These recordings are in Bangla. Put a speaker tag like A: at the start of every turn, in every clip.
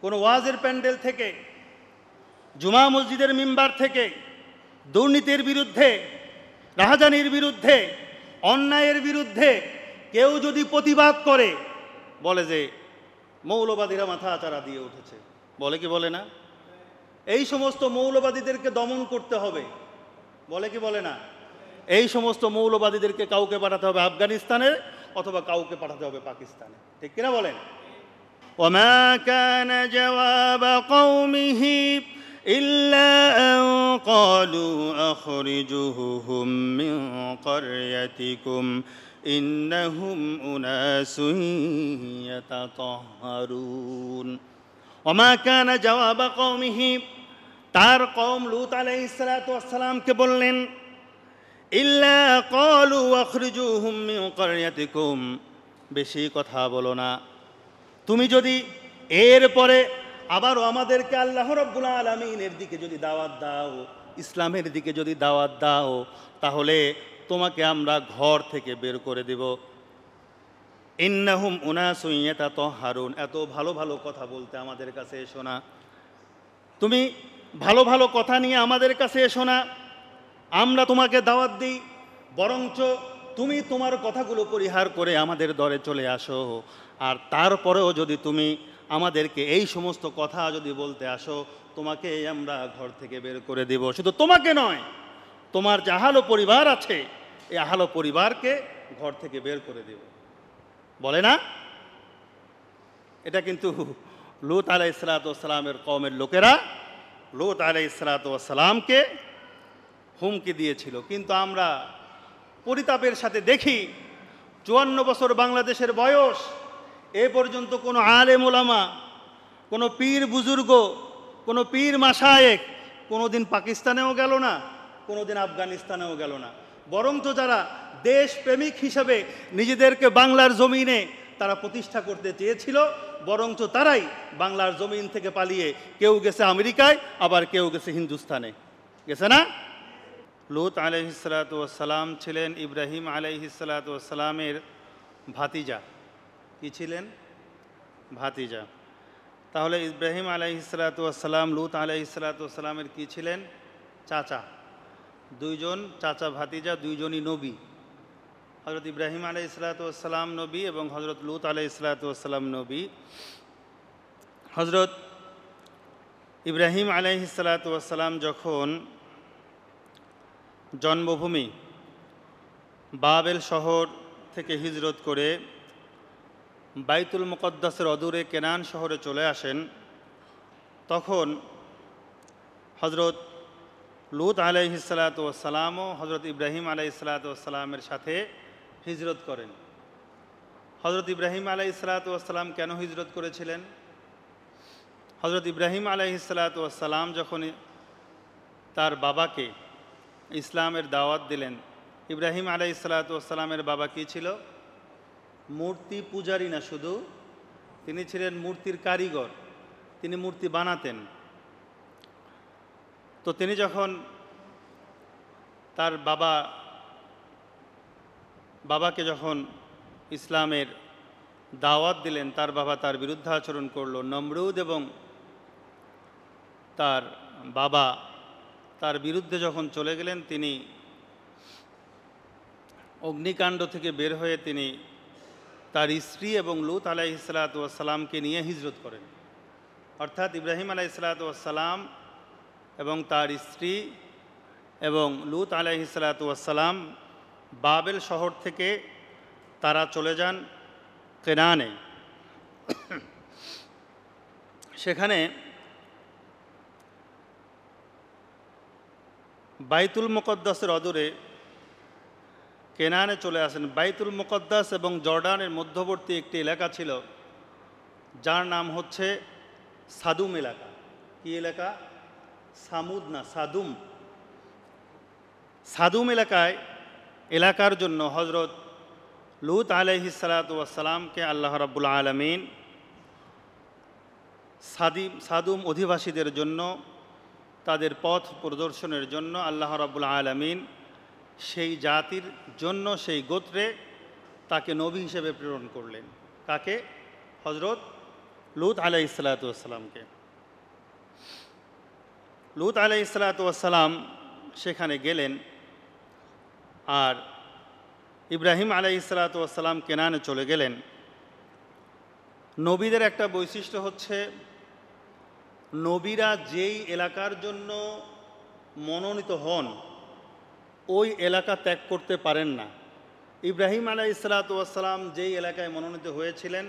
A: কোনো ওয়াজের প্যান্ডেল থেকে, জুমা মসজিদের মিম্বার থেকে দুর্নীতির বিরুদ্ধে, রাহাজানির বিরুদ্ধে, অন্যায়ের বিরুদ্ধে কেউ যদি প্রতিবাদ করে, বলে যে মৌলবাদীরা মাথা আচারা দিয়ে উঠেছে, বলে কি বলে না? এই সমস্ত মৌলবাদীদেরকে দমন করতে হবে, বলে কি বলে না? এই সমস্ত মৌলবাদীদেরকে কাউকে পাঠাতে হবে আফগানিস্তানে, অথবা কাউকে পাঠাতে হবে পাকিস্তানে, ঠিক কিনা বলেন? ওমা কানা জওয়াব কওমিহি ইল্লা আন ক্বালু আখরিজুহুম মিন ক্বরয়াতিকুম ইন্নাহুম উনাসুন ইয়াতাতাহহারুন। ওমা কানা জওয়াব কওমিহি, তার কওম লূত আলাইহিস সালাতু ওয়াস সালামকে বললেন, ইল্লা ক্বালু আখরিজুহুম মিন ক্বরয়াতিকুম, বেশি কথা বলো না, তুমি যদি এরপরে আবারও আমাদেরকে আল্লাহ রাব্বুল আলামিনের দিকে যদি দাওয়াত দাও, ইসলামের দিকে যদি দাওয়াত দাও, তাহলে তোমাকে আমরা ঘর থেকে বের করে দেব। ইন্নাহুম উনাসুন ইয়াতাতাহহারুন, এত ভালো ভালো কথা বলতে আমাদের কাছে এসো না, তুমি ভালো ভালো কথা নিয়ে আমাদের কাছে এসো না, আমরা তোমাকে দাওয়াত দিই, বরঞ্চ তুমি তোমার কথাগুলো পরিহার করে আমাদের দরে চলে আসো। আর তারপরেও যদি তুমি আমাদেরকে এই সমস্ত কথা যদি বলতে আসো, তোমাকে আমরা ঘর থেকে বের করে দেব। শুধু তোমাকে নয়, তোমার যে আহালো পরিবার আছে, এই আহালো পরিবারকে ঘর থেকে বের করে দেব, বলে না? এটা কিন্তু লূত আলাইহিস সালাতু ওয়াস সালামের কওমের লোকেরা লূত আলাইহিস সালাতু ওয়াস সালামকে হুমকি দিয়েছিল। কিন্তু আমরা পরিতাপের সাথে দেখি 54 বছর বাংলাদেশের বয়স, এ পর্যন্ত কোনো আলেম ওলামা, কোনো পীর বুজুর্গ, কোনো পীর মাশায়েখ কোনোদিন পাকিস্তানেও গেল না, কোনোদিন আফগানিস্তানেও গেল না। বরঞ্চ যারা দেশপ্রেমিক হিসাবে নিজেদেরকে বাংলার জমিনে তারা প্রতিষ্ঠা করতে চেয়েছিল, বরঞ্চ তারাই বাংলার জমিন থেকে পালিয়ে কেউ গেছে আমেরিকায়, আবার কেউ গেছে হিন্দুস্তানে, গেছে না? লূত আলাইহিস সালাতু ওয়াস সালাম ছিলেন ইব্রাহিম আলাইহিস সালাতু ওয়াস সালামের ভাতিজা। কি ছিলেন? ভাতিজা। তাহলে ইব্রাহিম আলাইহিস সালাতু ওয়াস সালাম লূত আলাইহিস সালাতু ওয়াস সালামের কি ছিলেন? চাচা। দুইজন চাচা ভাতিজা, দুইজনই নবী। হযরত ইব্রাহিম আলাইহিস সালাতু ওয়াস সালাম নবী এবং হযরত লূত আলাইহিস সালাতু ওয়াস সালাম নবী। হযরত ইব্রাহিম আলাইহিস সালাতু ওয়াস সালাম যখন জন্মভূমি বাবেল শহর থেকে হিজরত করে বাইতুল মুকদ্দাসের অদূরে কেনান শহরে চলে আসেন, তখন হযরত লূত আলাইহিস সালাতু ওয়াস সালামও হযরত ইব্রাহিম আলাইহিস সালাতু ওয়াস সালামের সাথে হিজরত করেন। হযরত ইব্রাহিম আলাইহিস সালাতু ওয়াস সালাম কেন হিজরত করেছিলেন? হযরত ইব্রাহিম আলাইহিস সালাতু ওয়াস সালাম যখন তার বাবাকে ইসলামের দাওয়াত দিলেন, ইব্রাহিম আলাইহিস সালাতু ওয়াস সালামের বাবা কি ছিল? মূর্তি পূজারী না শুধু, তিনি ছিলেন মূর্তির কারিগর, তিনি মূর্তি বানাতেন। তো তিনি যখন তার বাবাকে যখন ইসলামের দাওয়াত দিলেন, তার বাবা তার বিরুদ্ধে আচরণ করলো। নমরুদ এবং তার বাবা তার বিরুদ্ধে যখন চলে গেলেন, তিনি অগ্নিকাণ্ড থেকে বের হয়ে তিনি তার স্ত্রী এবং লূত আলাইহিস সালাতু ওয়াস সালামকে নিয়ে হিজরত করেন। অর্থাৎ ইব্রাহিম আলাইহিস সালাতু ওয়াস সালাম এবং তার স্ত্রী এবং লূত আলাইহিস সালাতু ওয়াস সালাম বাবেল শহর থেকে তারা চলে যান কেনানে। সেখানে বাইতুল মুকদ্দাসের অদূরে কেনানে চলে আসেন। বাইতুল মুকদ্দাস এবং জর্ডানের মধ্যবর্তী একটি এলাকা ছিল, যার নাম হচ্ছে সাদুম এলাকা। কি এলাকা? সামুদ না, সাদুম। সাদুম এলাকার জন্য হযরত লূত আলাইহিস সালাতু ওয়াস সালামকে আল্লাহ রাব্বুল আলামিন সাদুম অধিবাসীদের জন্য, তাদের পথ প্রদর্শনের জন্য আল্লাহ রাব্বুল আলামিন সেই জাতির জন্য, সেই গোত্রে তাকে নবী হিসেবে প্রেরণ করলেন। কাকে? হযরত লূত আলাইহিসসালামকে। লূত আলাইহিসসালাম সেখানে গেলেন, আর ইব্রাহিম আলাইহিসসালাম কেনানে চলে গেলেন। নবীদের একটা বৈশিষ্ট্য হচ্ছে, নবীরা যেই এলাকার জন্য মনোনীত হন ওই এলাকা ত্যাগ করতে পারেন না। ইব্রাহিম আলাইহিসসালাম যেই এলাকায় মনোনীত হয়েছিলেন,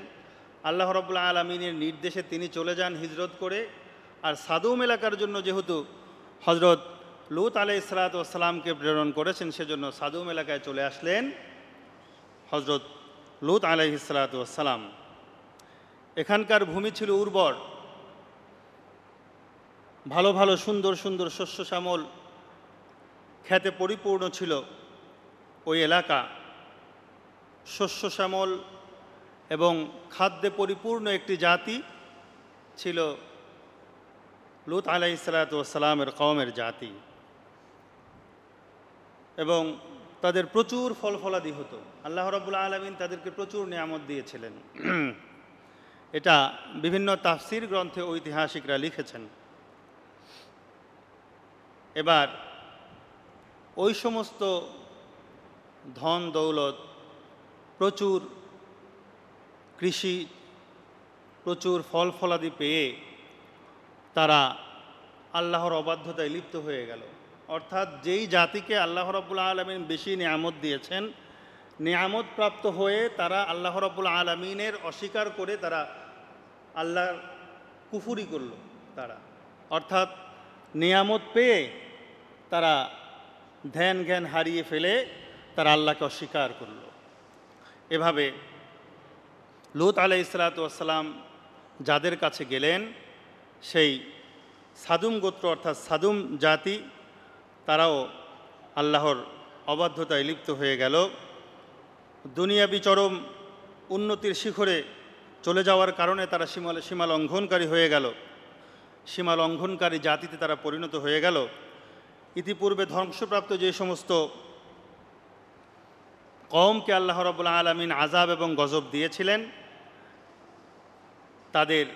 A: আল্লাহ রাব্বুল আলামিনের নির্দেশে তিনি চলে যান হিজরত করে। আর সাদুম এলাকার জন্য যেহেতু হজরত লূত আলাইহিসসালামকে প্রেরণ করেছেন, সেজন্য সাদুম এলাকায় চলে আসলেন হজরত লূত আলাইহিসসালাম। এখানকার ভূমি ছিল উর্বর, ভালো ভালো সুন্দর সুন্দর শস্য শ্যামল খেতে পরিপূর্ণ ছিল ওই এলাকা। শস্য শ্যামল এবং খাদ্যে পরিপূর্ণ একটি জাতি ছিল লূত আলাইহিসসালামের কওমের জাতি, এবং তাদের প্রচুর ফল ফলাদি হতো। আল্লাহ রাব্বুল আলামিন তাদেরকে প্রচুর নিয়ামত দিয়েছিলেন। এটা বিভিন্ন তাফসির গ্রন্থে ঐতিহাসিকরা লিখেছেন। এবার ওই সমস্ত ধন দৌলত, প্রচুর কৃষি, প্রচুর ফল ফলাদি পেয়ে তারা আল্লাহর অবাধ্যতায় লিপ্ত হয়ে গেল। অর্থাৎ যেই জাতিকে আল্লাহ রাব্বুল আলামিন বেশি নিয়ামত দিয়েছেন, নিয়ামত প্রাপ্ত হয়ে তারা আল্লাহ রাব্বুল আলামিনের অস্বীকার করে তারা আল্লাহর কুফরি করল। তারা অর্থাৎ নিয়ামত পেয়ে তারা ধ্যান জ্ঞান হারিয়ে ফেলে তারা আল্লাহকে অস্বীকার করল। এভাবে লূত আলাইহিসসালাম যাদের কাছে গেলেন, সেই সাদুম গোত্র অর্থাৎ সাদুম জাতি, তারাও আল্লাহর অবাধ্যতায় লিপ্ত হয়ে গেল। দুনিয়াবি চরম উন্নতির শিখরে চলে যাওয়ার কারণে তারা সীমা লঙ্ঘনকারী হয়ে গেল, সীমা লঙ্ঘনকারী জাতিতে তারা পরিণত হয়ে গেল। ইতিপূর্বে ধ্বংসপ্রাপ্ত যে সমস্ত কওমকে আল্লাহ রাব্বুল আলামিন আযাব এবং গজব দিয়েছিলেন, তাদের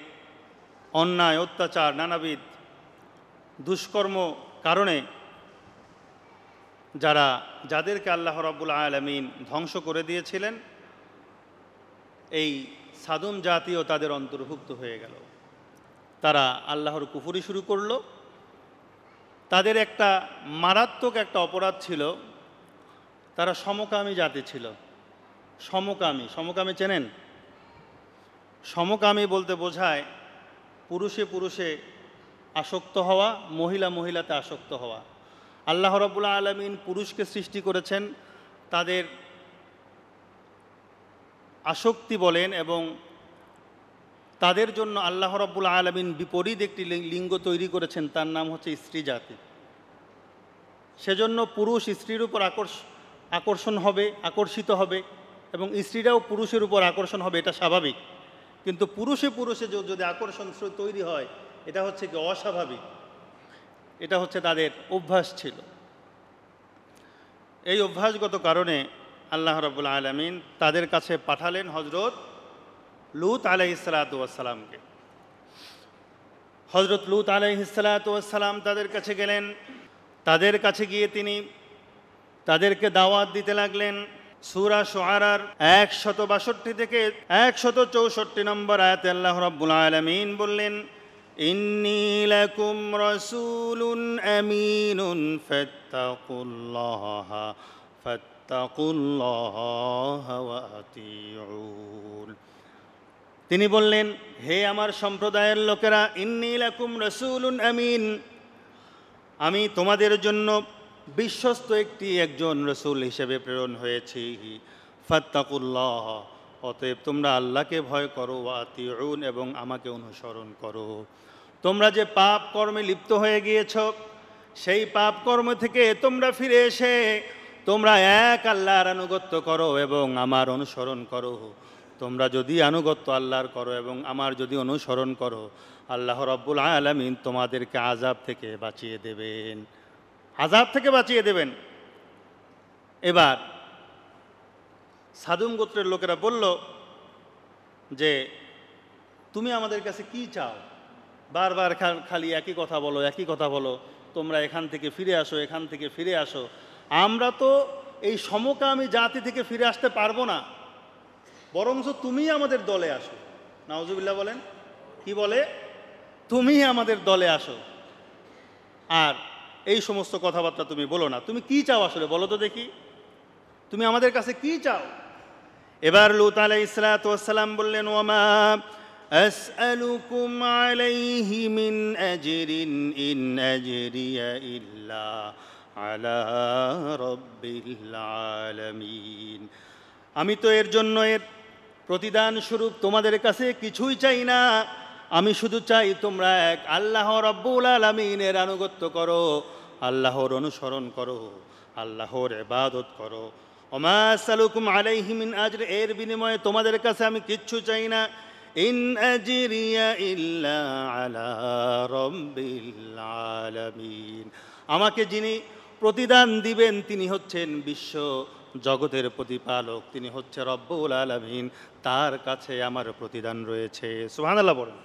A: অন্যায় অত্যাচার নানাবিধ দুষ্কর্ম কারণে যাদেরকে আল্লাহ রাব্বুল আলামিন ধ্বংস করে দিয়েছিলেন, এই সাদুম জাতিও তাদের অন্তর্ভুক্ত হয়ে গেল। তারা আল্লাহর কুফরি শুরু করল। তাদের একটা মারাত্মক একটা অপরাধ ছিল, তারা সমকামী জাতি ছিল। সমকামী চেনেন? সমকামী বলতে বোঝায় পুরুষে পুরুষে আসক্ত হওয়া, মহিলাতে আসক্ত হওয়া। আল্লাহ রাব্বুল আলামিন পুরুষকে সৃষ্টি করেছেন, তাদের আসক্তি বলেন, এবং তাদের জন্য আল্লাহ রাব্বুল আলামিন বিপরীত একটি লিঙ্গ তৈরি করেছেন, তার নাম হচ্ছে স্ত্রী জাতি। সেজন্য পুরুষ স্ত্রীর উপর আকর্ষিত হবে, এবং স্ত্রীরাও পুরুষের উপর আকর্ষণ হবে, এটা স্বাভাবিক। কিন্তু পুরুষে যদি আকর্ষণ তৈরি হয়, এটা হচ্ছে কি অস্বাভাবিক। এটা হচ্ছে তাদের অভ্যাস ছিল। এই অভ্যাসগত কারণে আল্লাহ রাব্বুল আলামিন তাদের কাছে পাঠালেন হজরত লূত আলাইহিসসালামকে। হজরত লূত আলাইহিসসালাম তাদের কাছে গেলেন। তাদের কাছে গিয়ে তিনি তাদেরকে দাওয়াত দিতে লাগলেন। সূরা শুআরার 162 থেকে 164 নম্বর আয়াতে আল্লাহ রাব্বুল আলামিন বললেন, ইন্নী লাকুম রাসূলুন আমিনুন ফাত্তাকুল্লাহা ওয়া আতিউন। তিনি বললেন, হে আমার সম্প্রদায়ের লোকেরা, ইন্নী লাকুম রাসূলুন আমিন, আমি তোমাদের জন্য বিশ্বস্ত একজন রসুল হিসেবে প্রেরণ হয়েছি। ফাত্তাকুল্লাহ, অতএব তোমরা আল্লাহকে ভয় করো, ওয়া আতিউন, এবং আমাকে অনুসরণ করো। তোমরা যে পাপ কর্মে লিপ্ত হয়ে গিয়েছ, সেই পাপ কর্ম থেকে তোমরা ফিরে এসে তোমরা এক আল্লাহর আনুগত্য করো এবং আমার অনুসরণ করো। তোমরা যদি আনুগত্য আল্লাহর করো এবং আমার যদি অনুসরণ করো, আল্লাহ রাব্বুল আলামিন তোমাদেরকে আযাব থেকে বাঁচিয়ে দেবেন, আযাব থেকে বাঁচিয়ে দেবেন। এবার সাদুম গোত্রের লোকেরা বলল যে তুমি আমাদের কাছে কি চাও? বারবার খালি একই কথা বলো, একই কথা বলো, তোমরা এখান থেকে ফিরে আসো, এখান থেকে ফিরে আসো। আমরা তো এই সমকামী জাতি থেকে ফিরে আসতে পারবো না, বরঞ্চ তুমিই আমাদের দলে আসো। নাউজুবিল্লাহ বলেন। কি বলে? তুমিই আমাদের দলে আসো, আর এই সমস্ত কথাবার্তা তুমি বলো না। তুমি কি চাও আসলে বলো তো দেখি, তুমি আমাদের কাছে কি চাও? এবার লূত আলাইহিস সালাতু ওয়াস সালাম বললেন, ওয়ামা আসআলুকুম আলাইহি মিন আজরিন ইন আজরিয়া ইল্লা আলা রাব্বিল আলামিন। আমি তো এর জন্য এর প্রতিদান স্বরূপ তোমাদের কাছে কিছুই চাই না। আমি শুধু চাই তোমরা এক আল্লাহ রাব্বুল আলামিনের আনুগত্য করো, আল্লাহর অনুসরণ করো, আল্লাহর ইবাদত করো। ওমা আসআলুকুম আলাইহি মিন আজর, এর বিনিময়ে তোমাদের কাছে আমি কিচ্ছু চাই না। ইন আজরিয়া ইল্লা আলা রাব্বিল আলামিন, আমাকে যিনি প্রতিদান দিবেন তিনি হচ্ছেন বিশ্ব জগতের প্রতিপালক, তিনি হচ্ছে রব্বুল আলামিন, তার কাছে আমার প্রতিদান রয়েছে। সুবহানাল্লাহ বলেন।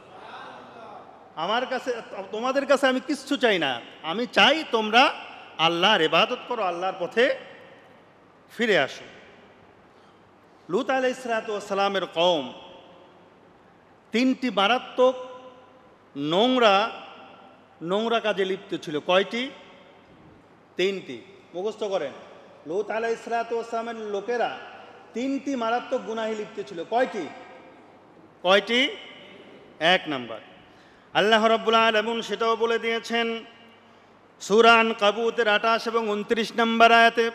A: আমার কাছে, তোমাদের কাছে আমি কিচ্ছু চাই না, আমি চাই তোমরা আল্লাহর ইবাদত করো, আল্লাহর পথে ফিরে আসো। লূত আলাইহিস সালাতু ওয়াস সালামের কওম তিনটি মারাত্মক নোংরা কাজে লিপ্ত ছিল। কয়টি? তিনটি। মুখস্থ করেন। লূত আলাইহিস সালাতু ওয়াস সালামের লোকেরা তিনটি মারাত্মক গুনাহে লিপ্ত ছিল। কয়টি? কয়টি? এক নাম্বার, আল্লাহ রাব্বুল আলামিন সেটাও বলে দিয়েছেন সূরা আনকাবুতের 28 এবং 29 নম্বর আয়াতে।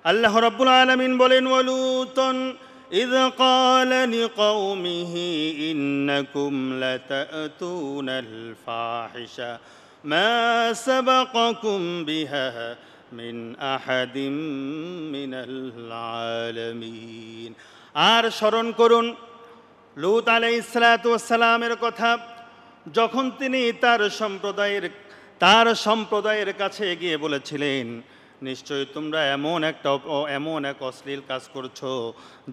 A: আল্লাহ রাব্বুল আলামিন বলেন, ওয়ালুতন ইয ক্বালা লিকওমিহি ইন্নাকুম লাতা'তুনাল ফাহিশা মা সাবাকাকুম বিহা মিন আহাদিম মিনাল আলামিন। আর স্মরণ করুন লূত আলাইহিস সালাতু ওয়াস সালামের কথা, যখন তিনি তার সম্প্রদায়ের কাছে গিয়ে বলেছিলেন, নিশ্চয়ই তোমরা এমন এক অশ্লীল কাজ করছো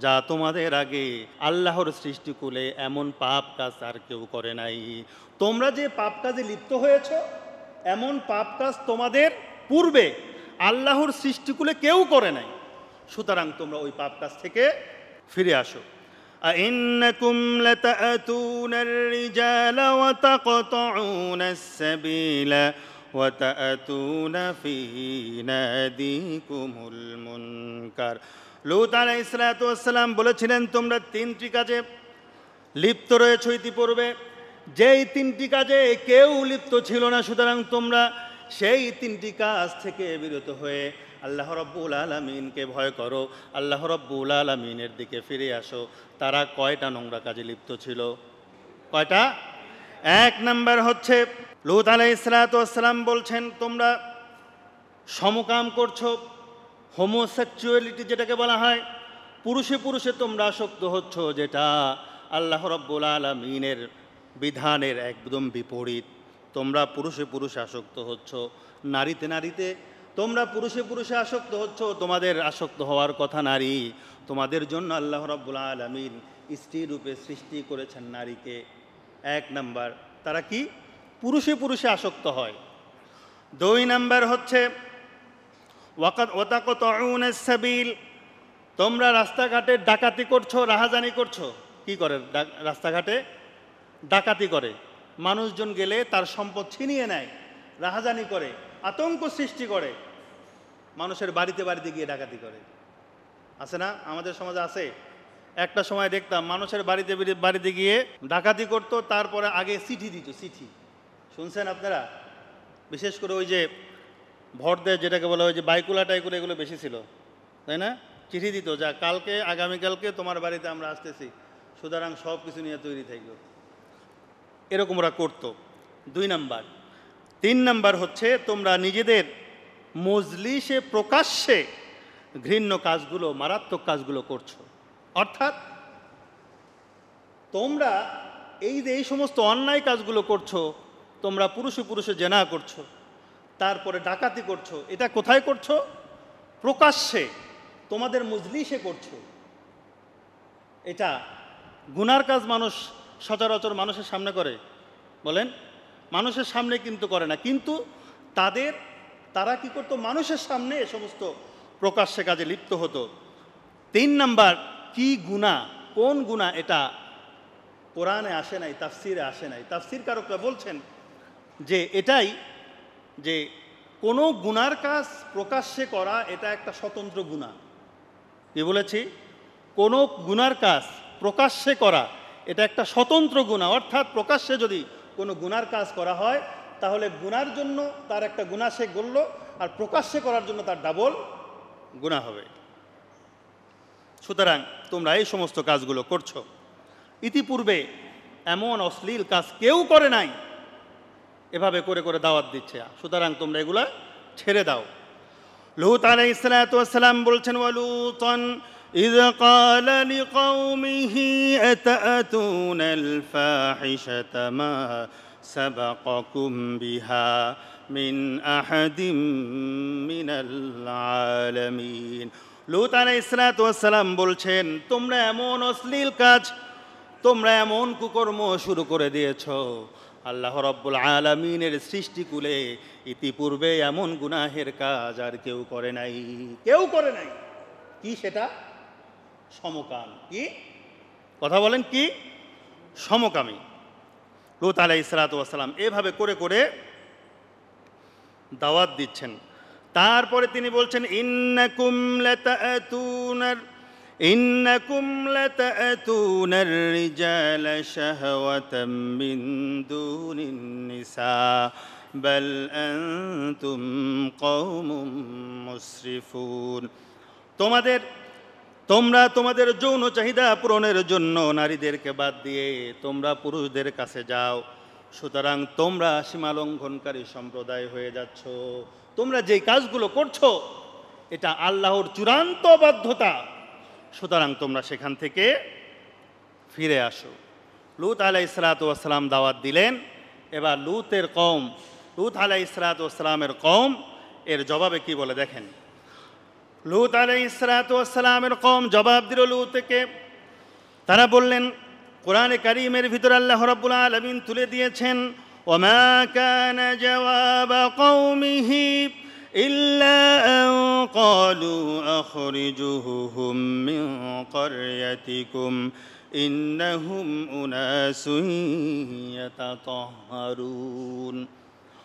A: যা তোমাদের আগে আল্লাহর সৃষ্টিকুলে এমন পাপ কাজ আর কেউ করে নাই। তোমরা যে পাপ কাজে লিপ্ত হয়েছ, এমন পাপ কাজ তোমাদের পূর্বে আল্লাহর সৃষ্টিকুলে কেউ করে নাই। সুতরাং তোমরা ওই পাপ কাজ থেকে ফিরে আসো। أئنكم لتأتون الرجال وتقطعون السبيل وتأتون في ناديكم المنكر। লূত আলাইহিস সালাতু ওয়াস সালাম বলেছিলেন, তোমরা তিনটি কাজে লিপ্ত রয়েছো ইতিপূর্বে, যেই তিনটি কাজে কেউ লিপ্ত ছিল না। সুতরাং তোমরা সেই তিনটি কাজ থেকে বিরত হয়ে আল্লাহ রাব্বুল আলামিনকে ভয় করো, আল্লাহ রাব্বুল আলামিনের দিকে ফিরে আসো। তারা কয়টা নোংরা কাজে লিপ্ত ছিল? কয়টা? এক নাম্বার হচ্ছে, লূত আলাইহিস সালাতু ওয়াস সালাম বলছেন, তোমরা সমকাম করছো, হোমোসেক্সুয়ালিটি যেটাকে বলা হয়, পুরুষে পুরুষে তোমরা আসক্ত হচ্ছ, যেটা আল্লাহ রাব্বুল আলামিনের বিধানের একদম বিপরীত। তোমরা পুরুষে পুরুষে আসক্ত হচ্ছ, নারীতে নারীতে তোমরা পুরুষে পুরুষে আসক্ত হচ্ছ। তোমাদের আসক্ত হওয়ার কথা নারী, তোমাদের জন্য আল্লাহ রাব্বুল আলামিন স্ত্রী রূপে সৃষ্টি করেছেন নারীকে। এক নাম্বার, তারা কি পুরুষে পুরুষে আসক্ত হয়। দুই নাম্বার হচ্ছে ওয়াতাকতাউনাস সাবিল, তোমরা রাস্তাঘাটে ডাকাতি করছো, রাহাজানি করছো। কি করে? রাস্তাঘাটে ডাকাতি করে, মানুষজন গেলে তার সম্পদ ছিনিয়ে নেয়, রাহাজানি করে, আতঙ্ক সৃষ্টি করে, মানুষের বাড়িতে বাড়িতে গিয়ে ডাকাতি করে। আছে না? আমাদের সমাজে আছে। একটা সময় দেখতাম মানুষের বাড়িতে বাড়িতে গিয়ে ডাকাতি করতো, তারপরে আগে চিঠি দিত। চিঠি শুনছেন আপনারা? বিশেষ করে ওই যে ভোট দেয় যেটাকে বলা হয়, যে বাইকুলা টাইকুলা, এগুলো বেশি ছিল, তাই না? চিঠি দিত, যা কালকে আগামীকালকে তোমার বাড়িতে আমরা আসতেছি, সুতরাং সব কিছু নিয়ে তৈরি থাকলো। এরকম ওরা করতো। দুই নাম্বার। তিন নাম্বার হচ্ছে, তোমরা নিজেদের মজলিসে প্রকাশ্যে ঘৃণ্য কাজগুলো, মারাত্মক কাজগুলো করছো। অর্থাৎ তোমরা এই সমস্ত অন্যায় কাজগুলো করছো, তোমরা পুরুষে পুরুষে জেনা করছো, তারপরে ডাকাতি করছো। এটা কোথায় করছো? প্রকাশ্যে তোমাদের মজলিসে করছো। এটা গুনার কাজ মানুষ সচরাচর মানুষের সামনে করে? বলেন, মানুষের সামনে কিন্তু করে না, কিন্তু তারা কি করতো? মানুষের সামনে এ সমস্ত প্রকাশ্যে কাজে লিপ্ত হতো। 3 নাম্বার, কি গুনাহ, কোন গুনাহ? এটা কোরআনে আসে নাই, তাফসিরে আসে নাই। তাফসিরকারকরা বলছেন যে এটাই, যে কোনো গুনার কাজ প্রকাশ্যে করা এটা একটা স্বতন্ত্র গুনাহ। কি বলেছি? কোনো গুনার কাজ প্রকাশ্যে করা এটা একটা স্বতন্ত্র গুনাহ। অর্থাৎ প্রকাশ্যে যদি কোনো গুনার কাজ করা হয় তাহলে গুনার জন্য তার একটা গুনাহ সে করল, আর প্রকাশ্যে করার জন্য তার ডাবল গুনাহ হবে। সুতরাং তোমরা এই সমস্ত কাজগুলো করছো। ইতিপূর্বে এমন অশ্লীল কাজ কেউ করে নাই, এভাবে করে করে দাওয়াত দিচ্ছে। সুতরাং তোমরা এগুলা ছেড়ে দাও। লূত আলাইহিস সালাতু ওয়াস সালাম বলছেন, ওয়ালুতান ইয ক্বালা লিকাওমিহি আতাতুনাল ফাহিশাতা মা সাবাকাকুম বিহা মিন আহাদিম মিনাল আলামিন। লূত আলাইহিস সালাতু ওয়াস সালাম বলছেন, তোমরা এমন অশ্লীল কাজ, তোমরা এমন কুকর্ম শুরু করে দিয়েছ, আল্লাহ রাব্বুল আলামিনের সৃষ্টিকুলে ইতিপূর্বে এমন গুনাহের কাজ আর কেউ করে নাই, কেউ করে নাই। কি সেটা? সমকাম। কি কথা বলেন? কি? সমকামী। লূত আলাইহিস সালাতু ওয়াস সালাম এভাবে করে করে দাওয়াত দিচ্ছেন। তারপরে তিনি বলছেন, ইন্নাকুম লাতাতুনার রিজালা শাহওয়াতাম মিন দুনিন নিসা বাল আনতুম কওমুম মুসরিফুন। তোমরা তোমাদের যৌন চাহিদা পূরণের জন্য নারীদেরকে বাদ দিয়ে তোমরা পুরুষদের কাছে যাও। সুতরাং তোমরা সীমালঙ্ঘনকারী সম্প্রদায় হয়ে যাচ্ছ। তোমরা যেই কাজগুলো করছো এটা আল্লাহর চূড়ান্ত বাধ্যতা। সুতরাং তোমরা সেখান থেকে ফিরে আসো। লূত আলাইহিস সালাতু ওয়াস সালাম দাওয়াত দিলেন। এবার লূত আলাইহিস সালাতু ওয়াস সালামের কওম এর জবাবে কি বলে দেখেন। লূত আলাইহিস সালাতু ওয়াস সালামের কওম জবাব দিল লূতকে। তারা বললেন, কোরআনে কারীমের ভিতরে আল্লাহ রাব্বুল আলামিন তুলে দিয়েছেন, ওমা কানা জাওয়াবা কওমিহি ইল্লা আন ক্বালু আখরিজুহুম মিন ক্বরয়াতিকুম ইন্নাহুম উনাসুন ইয়াতাতাহহারুন।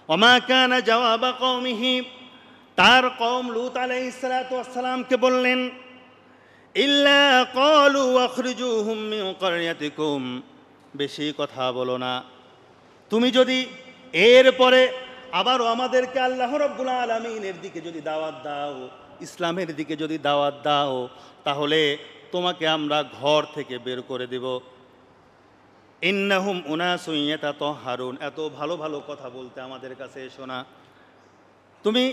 A: ওমা কানা জাওয়াবা কওমিহি, তার কওম লূত আলাইহিস সালাতু ওয়াস সালামকে বললেন, ইল্লা ক্বালু আখরিজুহুম মিন ক্বরয়াতিকুম, বেশি কথা বলো না। তুমি যদি এরপরে আবারও আমাদেরকে আল্লাহ রাব্বুল আলামিনের দিকে যদি দাওয়াত দাও, ইসলামের দিকে যদি দাওয়াত দাও, তাহলে তোমাকে আমরা ঘর থেকে বের করে দেব। ইন্নাহুম উনাসুন ইয়াতাতাহহারুন, এত ভালো ভালো কথা বলতে আমাদের কাছে এসো না। তুমি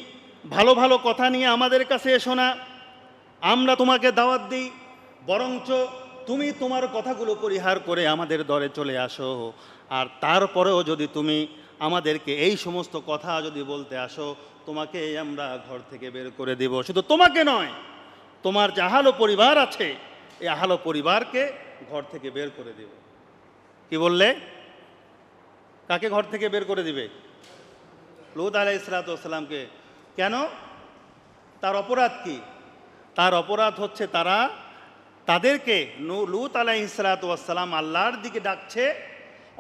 A: ভালো ভালো কথা নিয়ে আমাদের কাছে এসো না, আমরা তোমাকে দাওয়াত দিই, বরঞ্চ তুমি তোমার কথাগুলো পরিহার করে আমাদের দরে চলে আসো। আর তারপরেও যদি তুমি আমাদেরকে এই সমস্ত কথা যদি বলতে আসো, তোমাকে আমরা ঘর থেকে বের করে দেব। শুধু তোমাকে নয়, তোমার যে আহালো পরিবার আছে, এই আহালো পরিবারকে ঘর থেকে বের করে দেব। কি বললে? কাকে ঘর থেকে বের করে দিবে? লূত আলাইহিস সালাতু ওয়াস সালামকে। কেন? তার অপরাধ কি? তার অপরাধ হচ্ছে তাদেরকে লূত আলাইহিস সালাতু ওয়াস সালাম আল্লাহর দিকে ডাকছে,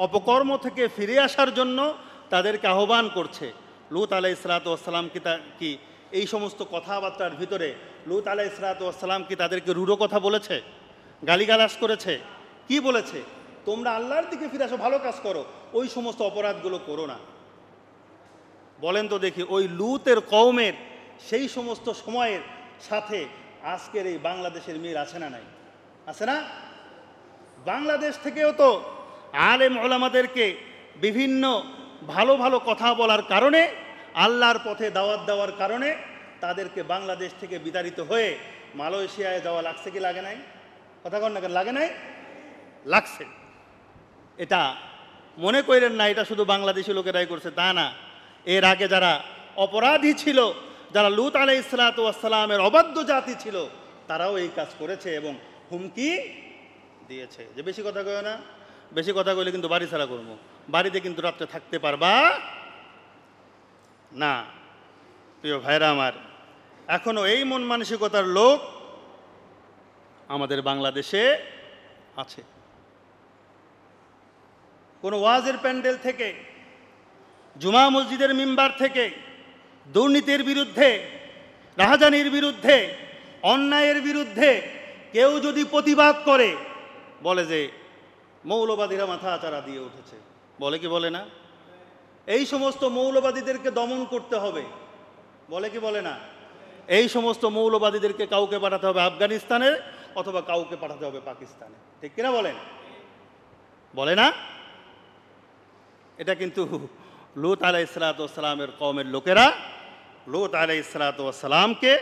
A: অপকর্ম থেকে ফিরে আসার জন্য তাদেরকে আহ্বান করছে। লূত আলাইহিস সালাতু ওয়াস সালাম কি এই সমস্ত কথাবার্তার ভিতরে লূত আলাইহিস সালাতু ওয়াস সালাম কি তাদেরকে রূঢ় কথা বলেছে, গালিগালাজ করেছে? কি বলেছে? তোমরা আল্লাহর দিকে ফিরে আসো, ভালো কাজ করো, ওই সমস্ত অপরাধগুলো করো না। বলেন তো দেখি, ওই লূতের কওমের সেই সমস্ত সময়ের সাথে আজকের এই বাংলাদেশের মিল আছে না নাই? আছে না? বাংলাদেশ থেকেও তো আলেম ওলামাদেরকে বিভিন্ন ভালো ভালো কথা বলার কারণে, আল্লাহর পথে দাওয়াত দেওয়ার কারণে তাদেরকে বাংলাদেশ থেকে বিতাড়িত হয়ে মালয়েশিয়ায় যাওয়া লাগছে কি লাগে নাই? কথা কন না কেন? লাগে নাই? লাগছে। এটা মনে করেন না এটা শুধু বাংলাদেশি লোকেরাই করছে, তা না। এর আগে যারা অপরাধী ছিল, যারা লূত আলাইহিস সালাতু ওয়াস সালামের অবাধ্য জাতি ছিল, তারাও এই কাজ করেছে এবং হুমকি দিয়েছে যে বেশি কথা কয় না, বেশি কথা কইলে কিন্তু বাড়ি ছাড়া করবো, বাড়িতে কিন্তু রাত্রে থাকতে পারবা না। প্রিয় ভাইরা আমার, এখনো এই মন মানসিকতার লোক আমাদের বাংলাদেশে আছে। কোনো ওয়াজের প্যান্ডেল থেকে, জুমা মসজিদের মিম্বার থেকে দুর্নীতির বিরুদ্ধে, রাহাজানির বিরুদ্ধে, অন্যায়ের বিরুদ্ধে কেউ যদি প্রতিবাদ করে, বলে যে মৌলবাদীরা মাথা আচারা দিয়ে উঠেছে, বলে কি বলে না? এই সমস্ত মৌলবাদীদেরকে দমন করতে হবে, বলে কি বলে না? এই সমস্ত মৌলবাদীদেরকে কাউকে পাঠাতে হবে আফগানিস্তানে, অথবা কাউকে পাঠাতে হবে পাকিস্তানে, ঠিক কিনা বলেন? বলে না? এটা কিন্তু লূত আলাইহিসসালামের কওমের লোকেরা লূত আলাইহিসসালামকে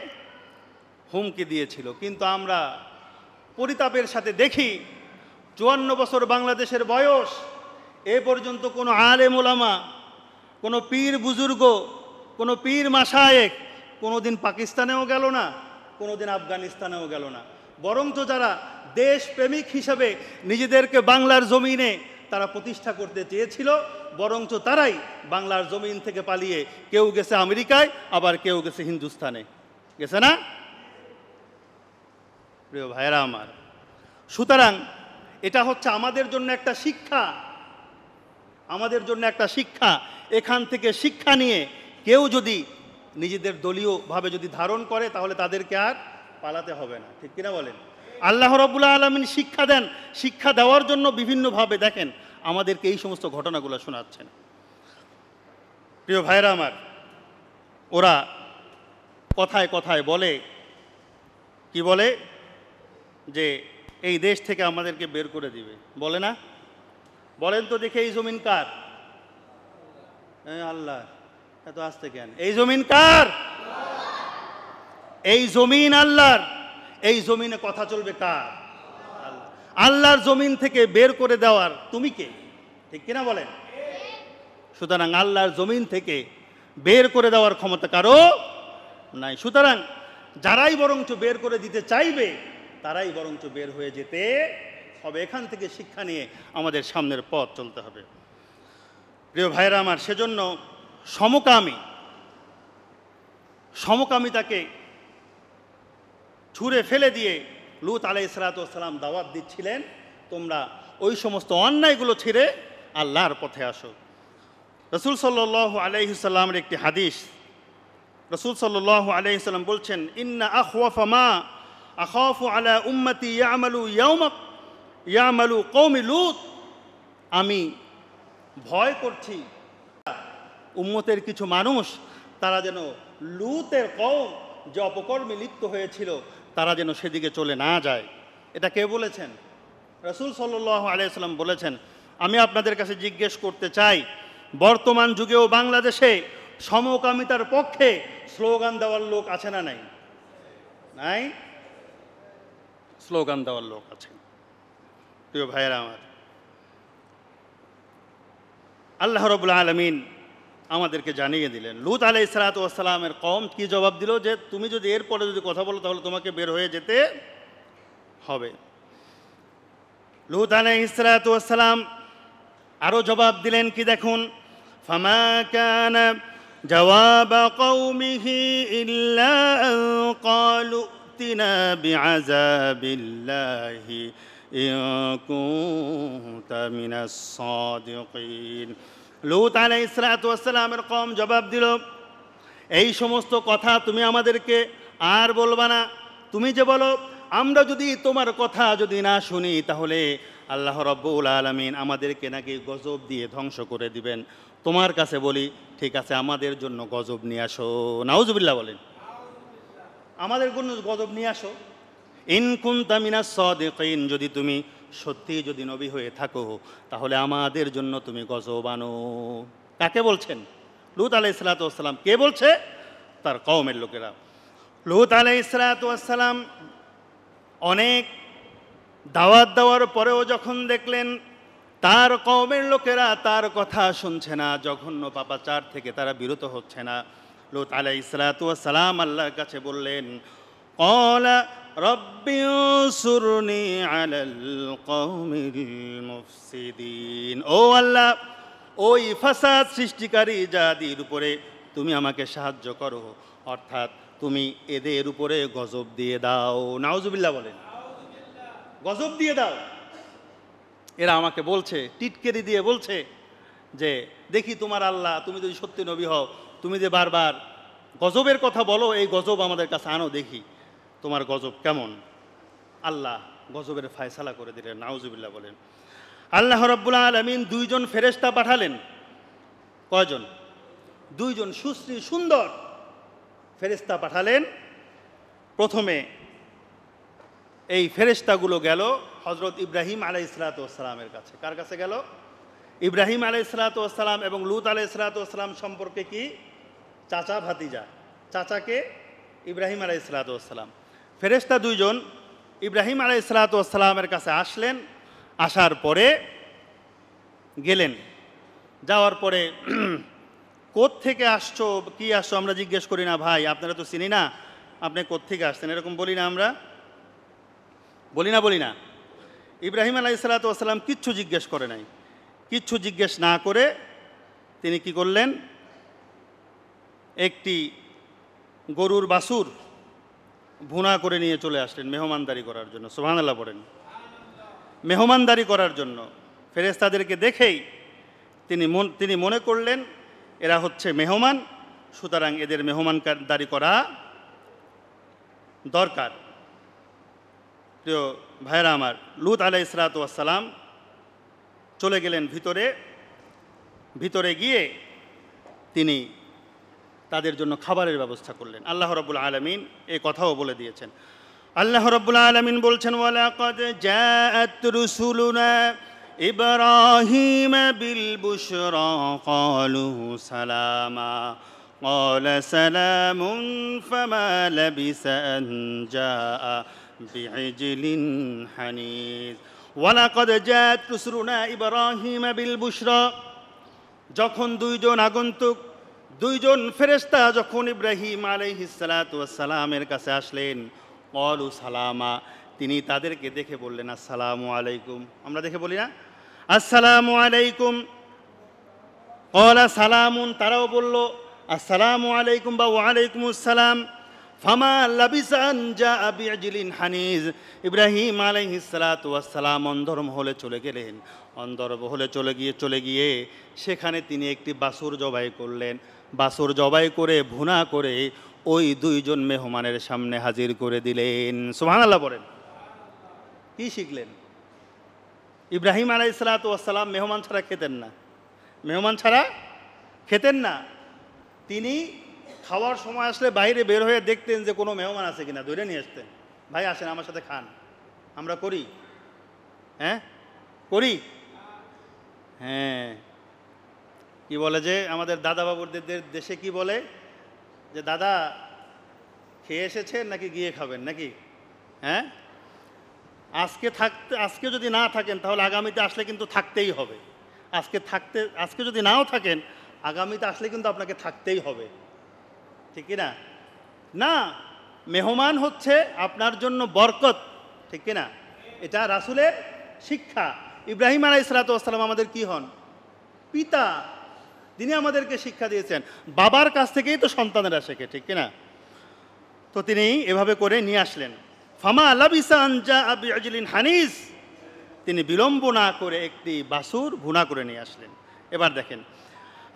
A: হুমকি দিয়েছিল। কিন্তু আমরা পরিতাপের সাথে দেখি 54 বছর বাংলাদেশের বয়স, এ পর্যন্ত কোনো আলেম ওলামা, কোনো পীর বুজুর্গ, কোনো পীর মাশায়েখ কোনোদিন পাকিস্তানেও গেল না, কোনোদিন আফগানিস্তানেও গেল না। বরঞ্চ যারা দেশপ্রেমিক হিসাবে নিজেদেরকে বাংলার জমিনে তারা প্রতিষ্ঠা করতে চেয়েছিল, বরঞ্চ তারাই বাংলার জমিন থেকে পালিয়ে কেউ গেছে আমেরিকায়, আবার কেউ গেছে হিন্দুস্তানে, গেছে না? প্রিয় ভাইয়েরা আমার, সুতরাং এটা হচ্ছে আমাদের জন্য একটা শিক্ষা, আমাদের জন্য একটা শিক্ষা। এখান থেকে শিক্ষা নিয়ে কেউ যদি নিজেদের দলীয়ভাবে যদি ধারণ করে, তাহলে তাদেরকে আর পালাতে হবে না, ঠিক কিনা বলেন? আল্লাহ রাব্বুল আলামিন শিক্ষা দেন, শিক্ষা দেওয়ার জন্য বিভিন্নভাবে দেখেন আমাদেরকে এই সমস্ত ঘটনাগুলো শোনাচ্ছেন। প্রিয় ভাইরা আমার, ওরা কথায় কথায় বলে, কি বলে যে এই দেশ থেকে আমাদেরকে বের করে দিবে, বলে না? বলেন তো দেখে, এই জমিন কার? আল্লাহ। এত আসতে কেন? এই জমিন কার? এই জমিন আল্লাহর। এই জমিনে কথা চলবে কার? আল্লাহর জমিন থেকে বের করে দেওয়ার তুমি কে, ঠিক কিনা বলেন? সুতরাং আল্লাহর জমিন থেকে বের করে দেওয়ার ক্ষমতা কারো নাই। সুতরাং যারাই বরঞ্চ বের করে দিতে চাইবে, তারাই বরঞ্চ বের হয়ে যেতে হবে। এখান থেকে শিক্ষা নিয়ে আমাদের সামনের পথ চলতে হবে। প্রিয় ভাইরা আমার, সেজন্য সমকামিতাকে ছুঁড়ে ফেলে দিয়ে লূত আলাইহিসসালাম দাওয়াত দিচ্ছিলেন, তোমরা ওই সমস্ত অন্যায়গুলো ছেড়ে আল্লাহর পথে আসো। রাসূল সাল্লাল্লাহু আলাইহি সাল্লামের একটি হাদিস, রাসূল সাল্লাল্লাহু আলাইহি সাল্লাম বলছেন, ইন্না আখওয়াফা মা আখাফু আলা উম্মতি ইয়ামালু কওমি লূত। আমি ভয় করছি উম্মতের কিছু মানুষ, তারা যেন লূতের কওম যে অপকর্মে লিপ্ত হয়েছিল, তারা যেন সেদিকে চলে না যায়। এটা কে বলেছেন? রাসূল সাল্লাল্লাহু আলাইহি সাল্লাম বলেছেন। আমি আপনাদের কাছে জিজ্ঞেস করতে চাই, বর্তমান যুগেও বাংলাদেশে সমকামিতার পক্ষে স্লোগান দেওয়ার লোক আছে না নাই? নাই? স্লোগান দেওয়ার লোক আছে। প্রিয় ভাইয়েরা আমার, আল্লাহ রাব্বুল আলামিন আমাদেরকে জানিয়ে দিলেন, লূত আলাইহিসসালামের কওম কি জবাব দিল, যে তুমি যদি এরপরে যদি কথা বলো তাহলে তোমাকে বের হয়ে যেতে হবে। লূত আলাইহিসসালাম আরও জবাব দিলেন কি দেখুন, ফামা কানা জওয়াব কওমিহি ইল্লা আন ক্বালু ইতিনা বিআযাবিল্লাহি ইন কুনতা মিনাস সাদিকিন। লূত আলাইহিসসালামের কওম জবাব দিল, এই সমস্ত কথা তুমি আমাদেরকে আর বলবা না। তুমি যে বলো আমরা যদি তোমার কথা যদি না শুনি, তাহলে আল্লাহ রাব্বুল আলামিন আমাদেরকে নাকি গজব দিয়ে ধ্বংস করে দিবেন। তোমার কাছে বলি, ঠিক আছে, আমাদের জন্য গজব নিয়ে আসো। নাউজুবিল্লাহ বলেন, আমাদের জন্য গজব নিয়ে আসো। ইন কুনতা মিনাস সাদিকিন, যদি তুমি সত্যি যদি নবী হয়ে থাকো, তাহলে আমাদের জন্য তুমি গজব আনো। কাকে বলছেন? লূত আলাইহিসসালাম। কে বলছে? তার কওমের লোকেরা। লূত আলাইহিসসালাম অনেক দাওয়াত দেওয়ার পরেও যখন দেখলেন তার কওমের লোকেরা তার কথা শুনছে না, জঘন্য পাপাচার থেকে তারা বিরত হচ্ছে না, লূত আলাইহিসসালাম আল্লাহর কাছে বললেন, ক্বালা রব্বি উনসুরনি আলাল কওমিল মুফসিদিন। ও আল্লাহ, ওই ফাসাদ সৃষ্টিকারী জাতির উপরে তুমি আমাকে সাহায্য করো, অর্থাৎ তুমি এদের উপরে গজব দিয়ে দাও। নাউজুবিল্লাহ বলেন, গজব দিয়ে দাও। এরা আমাকে বলছে, টিটকেরি দিয়ে বলছে যে দেখি তোমার আল্লাহ, তুমি যদি সত্যি নবী হও, তুমি যে বারবার গজবের কথা বলো, এই গজব আমাদের কাছে আনো, দেখি তোমার গজব কেমন। আল্লাহ গজবের ফায়সালা করে দিলেন। নাউজুবিল্লাহ বলেন। আল্লাহ রাব্বুল আলামিন দুইজন ফেরেশতা পাঠালেন। কয়জন? দুইজন সুশ্রী সুন্দর ফেরেশতা পাঠালেন। প্রথমে এই ফেরেশতাগুলো গেল হযরত ইব্রাহিম আলাইহিসসালামের কাছে। কার কাছে গেল? ইব্রাহিম আলাইহিসসালাম এবং লূত আলাইহিসসালাম সম্পর্কে কি চাচা ভাতিজা। চাচাকে ইব্রাহিম আলাইহিসসালাম। ফেরেশতা দুইজন ইব্রাহিম আলাইহিসসালামের কাছে আসলেন। আসার পরে গেলেন, যাওয়ার পরে কোত্থেকে আসছো, কি আসছো আমরা জিজ্ঞেস করি না, ভাই আপনারা তো চিনি না, আপনি কোত্থেকে আসছেন, এরকম বলি না আমরা? বলি না। ইব্রাহিম আলাইহিসসালাম কিচ্ছু জিজ্ঞেস করে নাই। কিচ্ছু জিজ্ঞেস না করে তিনি কি করলেন, একটি গরুর বাছুর ভুনা করে নিয়ে চলে আসলেন মেহমানদারি করার জন্য। সুবহানাল্লাহ বলেন। মেহমানদারি করার জন্য ফেরেশতাদেরকে দেখেই তিনি মনে করলেন এরা হচ্ছে মেহমান, সুতরাং এদের মেহমানদারি করা দরকার। প্রিয় ভাইরা আমার, লূত আলাইহিসসালাম চলে গেলেন ভিতরে গিয়ে তিনি তাদের জন্য খাবারের ব্যবস্থা করলেন। আল্লাহ রাব্বুল আলামিন এই কথাও বলে দিয়েছেন। আল্লাহ রাব্বুল আলামিন বলছেন, ওয়ালাকাদ জাআত রুসুলুনা ইব্রাহিম বিল বুশরা ক্বালু সালামা ক্বালা সালামুন ফামা লাবিসা আন জাআ বিইজলিন হানিজ। ওয়ালাকাদ জাআত রুসুলুনা ইব্রাহিম বিল বুশরা, যখন দুইজন আগন্তুক, দুইজন ফেরেশতা যখন ইব্রাহিম আলাইহিসসালামের কাছে আসলেন, ক্বালু সালামা, তিনি তাদেরকে দেখে বললেন আসসালামু আলাইকুম। আমরা দেখে বলি না আসসালামু আলাইকুম? ক্বালা সালামুন, তারাও বলল আসসালামু আলাইকুম বা ওয়ালাইকুমুস সালাম। ফামা লাবিসা আন জাআ বিইজলিন হানিজ, ইব্রাহিম আলাইহিসসালাম অন্ধরমহলে চলে গেলেন। অন্ধরমহলে চলে গিয়ে সেখানে তিনি একটি বাছুর জবাই করলেন। বাছুর জবাই করে ভুনা করে ওই দুইজন মেহমানের সামনে হাজির করে দিলেন। সুবহানাল্লাহ বলেন। কি শিখলেন? ইব্রাহিম আলাইহিসসালাম মেহমান ছাড়া খেতেন না। তিনি খাওয়ার সময় আসলে বাইরে বের হয়ে দেখতেন যে কোনো মেহমান আছে কিনা, ধরে নিয়ে আসতেন, ভাই আসেন আমার সাথে খান। আমরা করি? করি। কি বলে যে আমাদের দাদা বাবুদের দেশে কি বলে যে দাদা খেয়ে এসেছেন নাকি গিয়ে খাবেন নাকি? আজকে যদি না থাকেন তাহলে আগামীতে আসলে কিন্তু থাকতেই হবে। আজকে যদি নাও থাকেন আগামীতে আসলে কিন্তু আপনাকে থাকতেই হবে, ঠিক কি না? না, মেহমান হচ্ছে আপনার জন্য বরকত, ঠিক কি না? এটা রাসূলের শিক্ষা। ইব্রাহিম আলাইহিসসালাম আমাদের কি হন? পিতা। তিনি আমাদেরকে শিক্ষা দিয়েছেন। বাবার কাছ থেকেই তো সন্তানেরা শেখে, ঠিক কিনা? তো তিনি এভাবে করে নিয়ে আসলেন। ফামা লাবিসা আন জাআ বিইজলিন হানিজ, তিনি বিলম্ব না করে একটি বাছুর ভুনা করে নিয়ে আসলেন। এবার দেখেন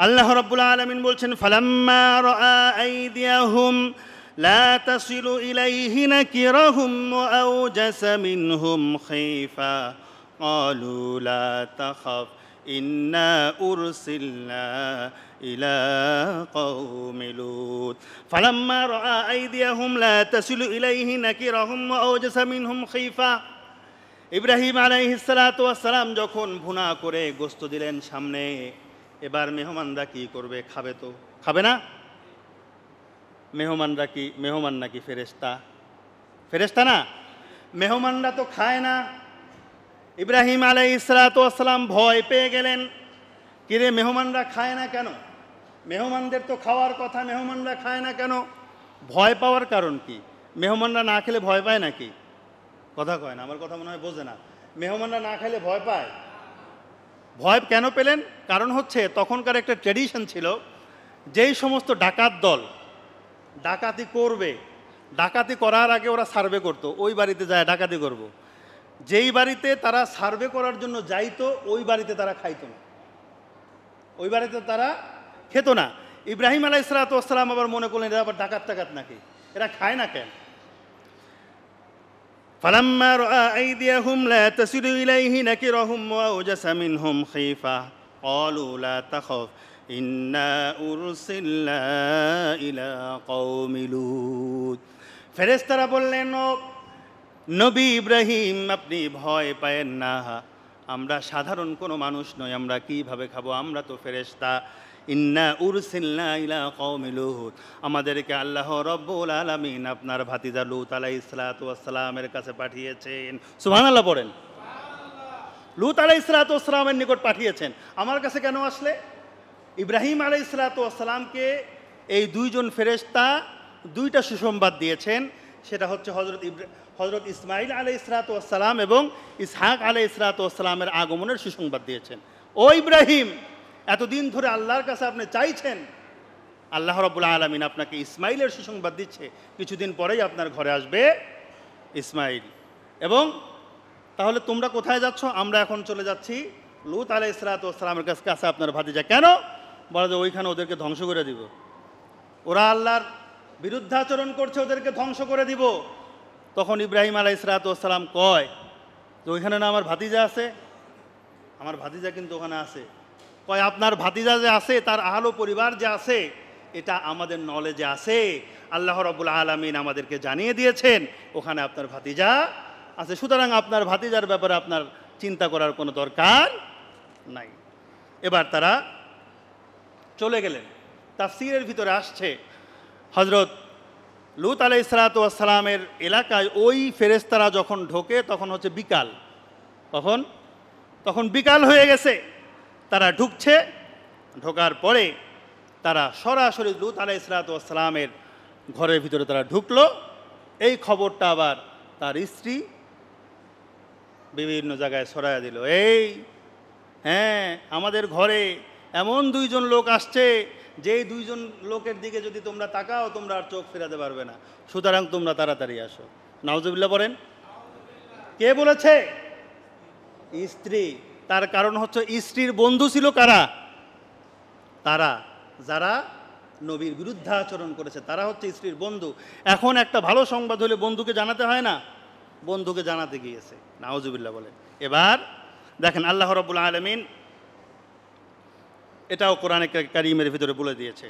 A: আল্লাহ রাব্বুল আলামিন বলছেন, ফালাম্মা রাআ আইদিয়াহুম লা তাসিলু ইলাইহি নাকিরাহুম ওয়া আওজাসা মিনহুম খাইফা ক্বালু লা তাখাফ ইন্না উরসিলনা ইলা কওমি লূত। ফালাম্মা রাআ আইদিয়াহুম লা তাসিলু ইলাইহি নাকিরাহুম ওয়া আওজাসা মিনহুম খাইফা, ইব্রাহিম আলাইহিসসালাম যখন ভুনা করে গোশত দিলেন সামনে, এবার মেহমানরা কি করবে? খাবে তো, খাবে না? মেহমান নাকি ফেরেশতা না? মেহমানরা তো খায় না। ইব্রাহিম আলাইহিসসালাম ভয় পেয়ে গেলেন, কিরে মেহমানরা খায় না কেন? মেহমানদের তো খাওয়ার কথা, মেহমানরা খায় না কেন? ভয় পাওয়ার কারণ কি? মেহমানরা না খেলে ভয় পায় নাকি? কথা কয় না, আমার কথা মনে হয় বোঝে না। মেহমানরা না খেলে ভয় পায়? ভয় কেন পেলেন? কারণ হচ্ছে তখনকার একটা ট্র্যাডিশন ছিল, যেই সমস্ত ডাকাত দল ডাকাতি করবে, ডাকাতি করার আগে ওরা সার্ভে করতো, ওই বাড়িতে যায় ডাকাতি করব। যেই বাড়িতে তারা সার্ভে করার জন্য যাইতো ওই বাড়িতে তারা খাইতো না, ওই বাড়িতে তারা খেত না। ইব্রাহিম আলাইহিসসালাম আবার মনে করলেন এরা আবার ডাকাত টাকাত নাকি, এরা খায় না কেন? فلما رأى أيديهم لا تصل إليه نكرهم وأوجس منهم خيفة قالوا لا تخف إنا أرسلنا إلى قوم لوط। ফেরেশতারা বললেন, ও নবী ইব্রাহিম আপনি ভয় পায়েন না, আমরা সাধারণ কোনো মানুষ নই, আমরা কিভাবে খাবো, আমরা তো ফেরেশতা। ইন্না উরসিলনা ইলা কওমি লূত, আমাদেরকে আল্লাহ রব্বুল আলামিন আপনার ভাতিজা লূত আলাইহিস সালাতু ওয়াস সালামের কাছে পাঠিয়েছেন। সুবহানাল্লাহ পড়েন। লূত আলাইহিস সালাতু ওয়াস সালামের নিকট পাঠিয়েছেন। আমার কাছে কেন আসলে? ইব্রাহিম আলাইহিস সালাতু ওয়াস সালামকে এই দুইজন ফেরেশতা দুইটা সুসংবাদ দিয়েছেন। সেটা হচ্ছে হযরত ইসমাঈল আলাইহিস সালাতু ওয়াস সালাম এবং ইসহাক আলাইহিস সালাতু ওয়াস সালামের আগমনের সুসংবাদ দিয়েছেন। ও ইব্রাহিম, এতদিন ধরে আল্লাহর কাছে আপনি চাইছেন, আল্লাহ রাব্বুল আলামিন আপনাকে ইসমাইলের সুসংবাদ দিচ্ছে, কিছুদিন পরেই আপনার ঘরে আসবে ইসমাইল। এবং তাহলে তোমরা কোথায় যাচ্ছ? আমরা এখন চলে যাচ্ছি লূত আলাইহিস সালাতু ওয়াস সালামের কাছে আপনার ভাতিজা। কেন? বলা যে ওইখানে ওদেরকে ধ্বংস করে দিব, ওরা আল্লাহর বিরুদ্ধাচরণ করছে, ওদেরকে ধ্বংস করে দিব। তখন ইব্রাহিম আলাইহিস সালাতু ওয়াস সালাম কয় যে ওইখানে না আমার ভাতিজা আছে, আমার ভাতিজা কিন্তু ওখানে আছে। কয় আপনার ভাতিজা যে আছে, তার আহলো পরিবার যে আছে, এটা আমাদের নলেজে আছে, আল্লাহ রাব্বুল আলামিন আমাদেরকে জানিয়ে দিয়েছেন ওখানে আপনার ভাতিজা আছে, সুতরাং আপনার ভাতিজার ব্যাপারে আপনার চিন্তা করার কোনো দরকার নাই। এবার তারা চলে গেলেন। তাফসীরের ভিতরে আসছে হযরত লূত আলাইহিস সালাতু ওয়াস সালামের এলাকায় ওই ফেরেশতারা যখন ঢোকে তখন হচ্ছে বিকাল। তখন বিকাল হয়ে গেছে। তারা ঢুকছে, ঢোকার পরে তারা সরাসরি লূত আলাইহিস সালাতু ওয়াস সালামের ঘরের ভিতরে তারা ঢুকলো। এই খবরটা আবার তার স্ত্রী বিভিন্ন জায়গায় ছড়াইয়া দিল, এই হ্যাঁ আমাদের ঘরে এমন দুইজন লোক আসছে, যেই দুইজন লোকের দিকে যদি তোমরা তাকাও তোমরা আর চোখ ফেরাতে পারবে না, সুতরাং তোমরা তাড়াতাড়ি আসো। নাউজুবিল্লাহ পড়েন। কে বলেছে? স্ত্রী। তার কারণ হচ্ছে স্ত্রীর বন্ধু ছিল কারা? তারা যারা নবীর বিরুদ্ধাচরণ করেছে, তারা হচ্ছে স্ত্রীর বন্ধু। এখন একটা ভালো সংবাদ হলে বন্ধুকে জানাতে হয় না, বন্ধুকে জানাতে গিয়েছে। নাউজুবিল্লাহ বলেন। এবার দেখেন আল্লাহ রাব্বুল আলামিন এটাও কোরআনে কারীমের ভিতরে বলে দিয়েছে।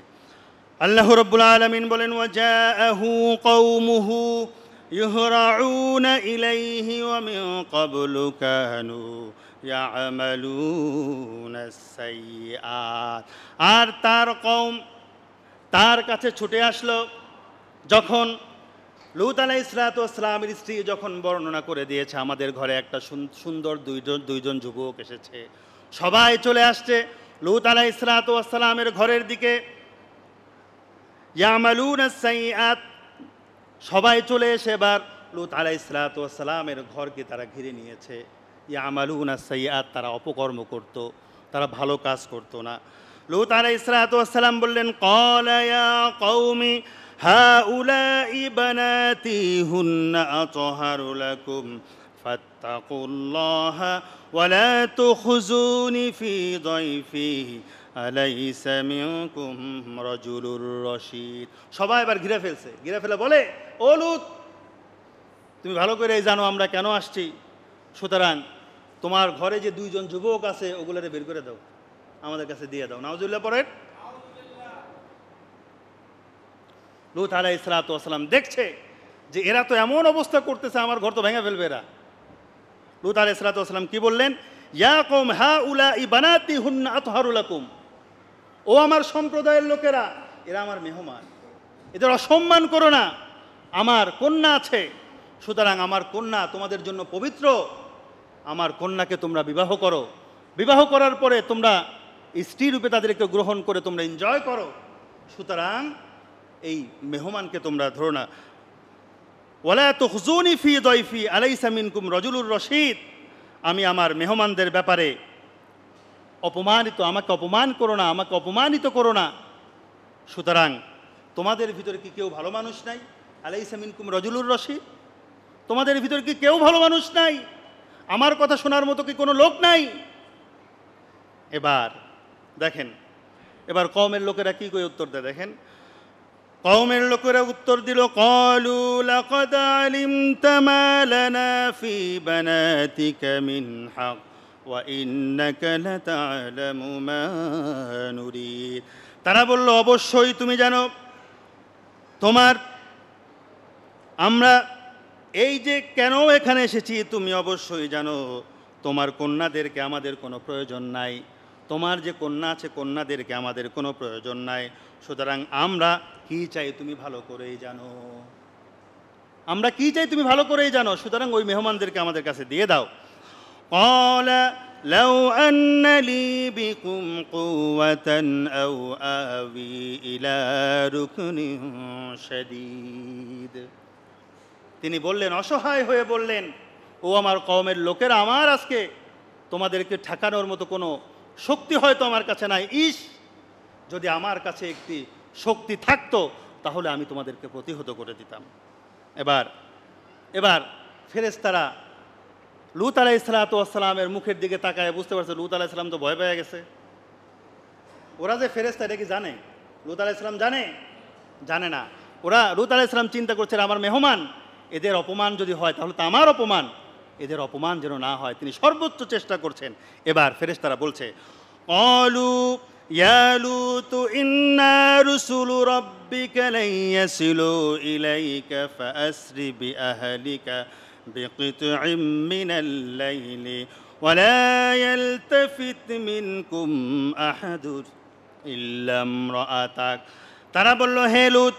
A: আল্লাহ রাব্বুল আলামিন বলেন, ওয়াজাআহু কওমুহু ইহরাউনা ইলাইহি ওয়া মিন ক্বাবলু কানু ইয়ামালুনাস সাইয়্যাত। আর তার কওম তার কাছে ছুটে আসলো যখন লূত আলাইহিস সালাতু ওয়াস সালামের স্ত্রী যখন বর্ণনা করে দিয়েছে আমাদের ঘরে একটা সুন্দর দুইজন যুবক এসেছে, সবাই চলে আসছে লূত আলাইহিস সালাতু ওয়াস সালামের ঘরের দিকে। ইয়ামালুনাস সাইয়্যাত, সবাই চলে এসে এবার লূত আলাইহিস সালাতু ওয়াস সালামের ঘরকে তারা ঘিরে নিয়েছে। ইয়ামালুনাস সাইয়্যাত, তারা অপকর্ম করত, তারা ভালো কাজ করত না। লূত আলাইহিস সালাতু ওয়াস সালাম বললেন, ক্বালা ইয়া কওমি হাউলাই বানাতি হুন্না আতহারু লাকুম ফাত্তাকুল্লাহা ওয়া লা তুখজুনি ফি যায়ফি আলাইসা মিনকুম রাজুলুর রশীদ। সবাই এবার ঘিরে ফেলছে, ঘিরে ফেলে বলে, ও লূত, তুমি ভালো করে জানো আমরা কেন আসছি, সুতরাং তোমার ঘরে যে দুইজন যুবক আছে ওগুলোরে বের করে দাও, আমাদের কাছে দিয়ে দাও। নাউজুবিল্লাহ পড়েন। লূত আলাইহিস সালাতু ওয়াস সালাম দেখছে যে এরা তো এমন অবস্থা করতেছে, আমার ঘর তো ভেঙে ফেলবে এরা। লূত আলাইহিস সালাতু ওয়াস সালাম কি বললেন? ইয়া কওম হাউলাই বানাতি হুন্না আতহারু লাকুম, ও আমার সম্প্রদায়ের লোকেরা, এরা আমার মেহমান, এদের অসম্মান করো না। আমার কন্যা আছে, সুতরাং আমার কন্যা তোমাদের জন্য পবিত্র, আমার কন্যাকে তোমরা বিবাহ করো, বিবাহ করার পরে তোমরা স্ত্রী রূপে তাদেরকে গ্রহণ করে তোমরা এনজয় করো, সুতরাং এই মেহমানকে তোমরা ধরো না। ওয়ালা তুখজুনি ফি দয়ফি আলাইসা মিনকুম রাজুলুর রশিদ, আমি আমার মেহমানদের ব্যাপারে আমাকে অপমান করো না, আমাকে অপমানিত করো না। সুতরাং তোমাদের ভিতরে কি কেউ ভালো মানুষ নাই? আলাইসা মিনকুম রাজুলুর রশিদ, তোমাদের ভিতরে কি কেউ ভালো মানুষ নাই? আমার কথা শোনার মতো কি কোনো লোক নাই? এবার দেখেন, এবার কওমের লোকেরা কি করে উত্তর দেয় দেখেন। কওমের লোকেরা উত্তর দিল, ক্বালু লাকাদ আলিমতা মা লানা ফি বানাতিকা মিন হক ওয়া ইন্নাকা লাতা'লামু মা নুরিদ। তারা বলল, অবশ্যই তুমি জানো, আমরা এই যে কেন এখানে এসেছি তুমি অবশ্যই জানো, তোমার কন্যাদেরকে আমাদের কোনো প্রয়োজন নাই, তোমার যে কন্যা আছে কন্যাদেরকে আমাদের কোনো প্রয়োজন নাই। সুতরাং আমরা কি চাই তুমি ভালো করেই জানো, আমরা কি চাই তুমি ভালো করেই জানো। সুতরাং ওই মেহমানদেরকে আমাদের কাছে দিয়ে দাও। ক্বালা লাউ আন্না লি বিকুম কুওয়াতান আও আবি ইলা রুকনিন শাদীদ। তিনি বললেন, অসহায় হয়ে বললেন, ও আমার কওমের লোকেরা, আমার আজকে তোমাদেরকে ঠেকানোর মতো কোনো শক্তি হয়তো আমার কাছে নাই। যদি আমার কাছে একটি শক্তি থাকতো তাহলে আমি তোমাদেরকে প্রতিহত করে দিতাম। এবার ফেরেশতারা লূত আলাইহিসসালামের মুখের দিকে তাকায় বুঝতে পারছে লূত আলাইহিস সালাম তো ভয় পেয়ে গেছে। ওরা যে ফেরেশতা এটা কি জানে? লূত আলাইহিস সালাম জানে না। ওরা লূত আলাইহিস সালাম চিন্তা করছে আমার মেহমান, এদের অপমান যদি হয় তাহলে তো আমার অপমান, এদের অপমান যেন না হয়, তিনি সর্বোচ্চ চেষ্টা করছেন। এবার ফেরেশতারা বলছে, ক্বালু ইয়া লূত ইন্না রুসুলু রাব্বিকা লা ইয়াসিলু ইলাইকা ফাআসরি বিআহলিকা বিকিত'ইম মিনাল লাইলি ওয়া লা ইয়ালতাফিত মিনকুম আহাদুন ইল্লা ইমরাআতাক। তারা বলল, হে লূত,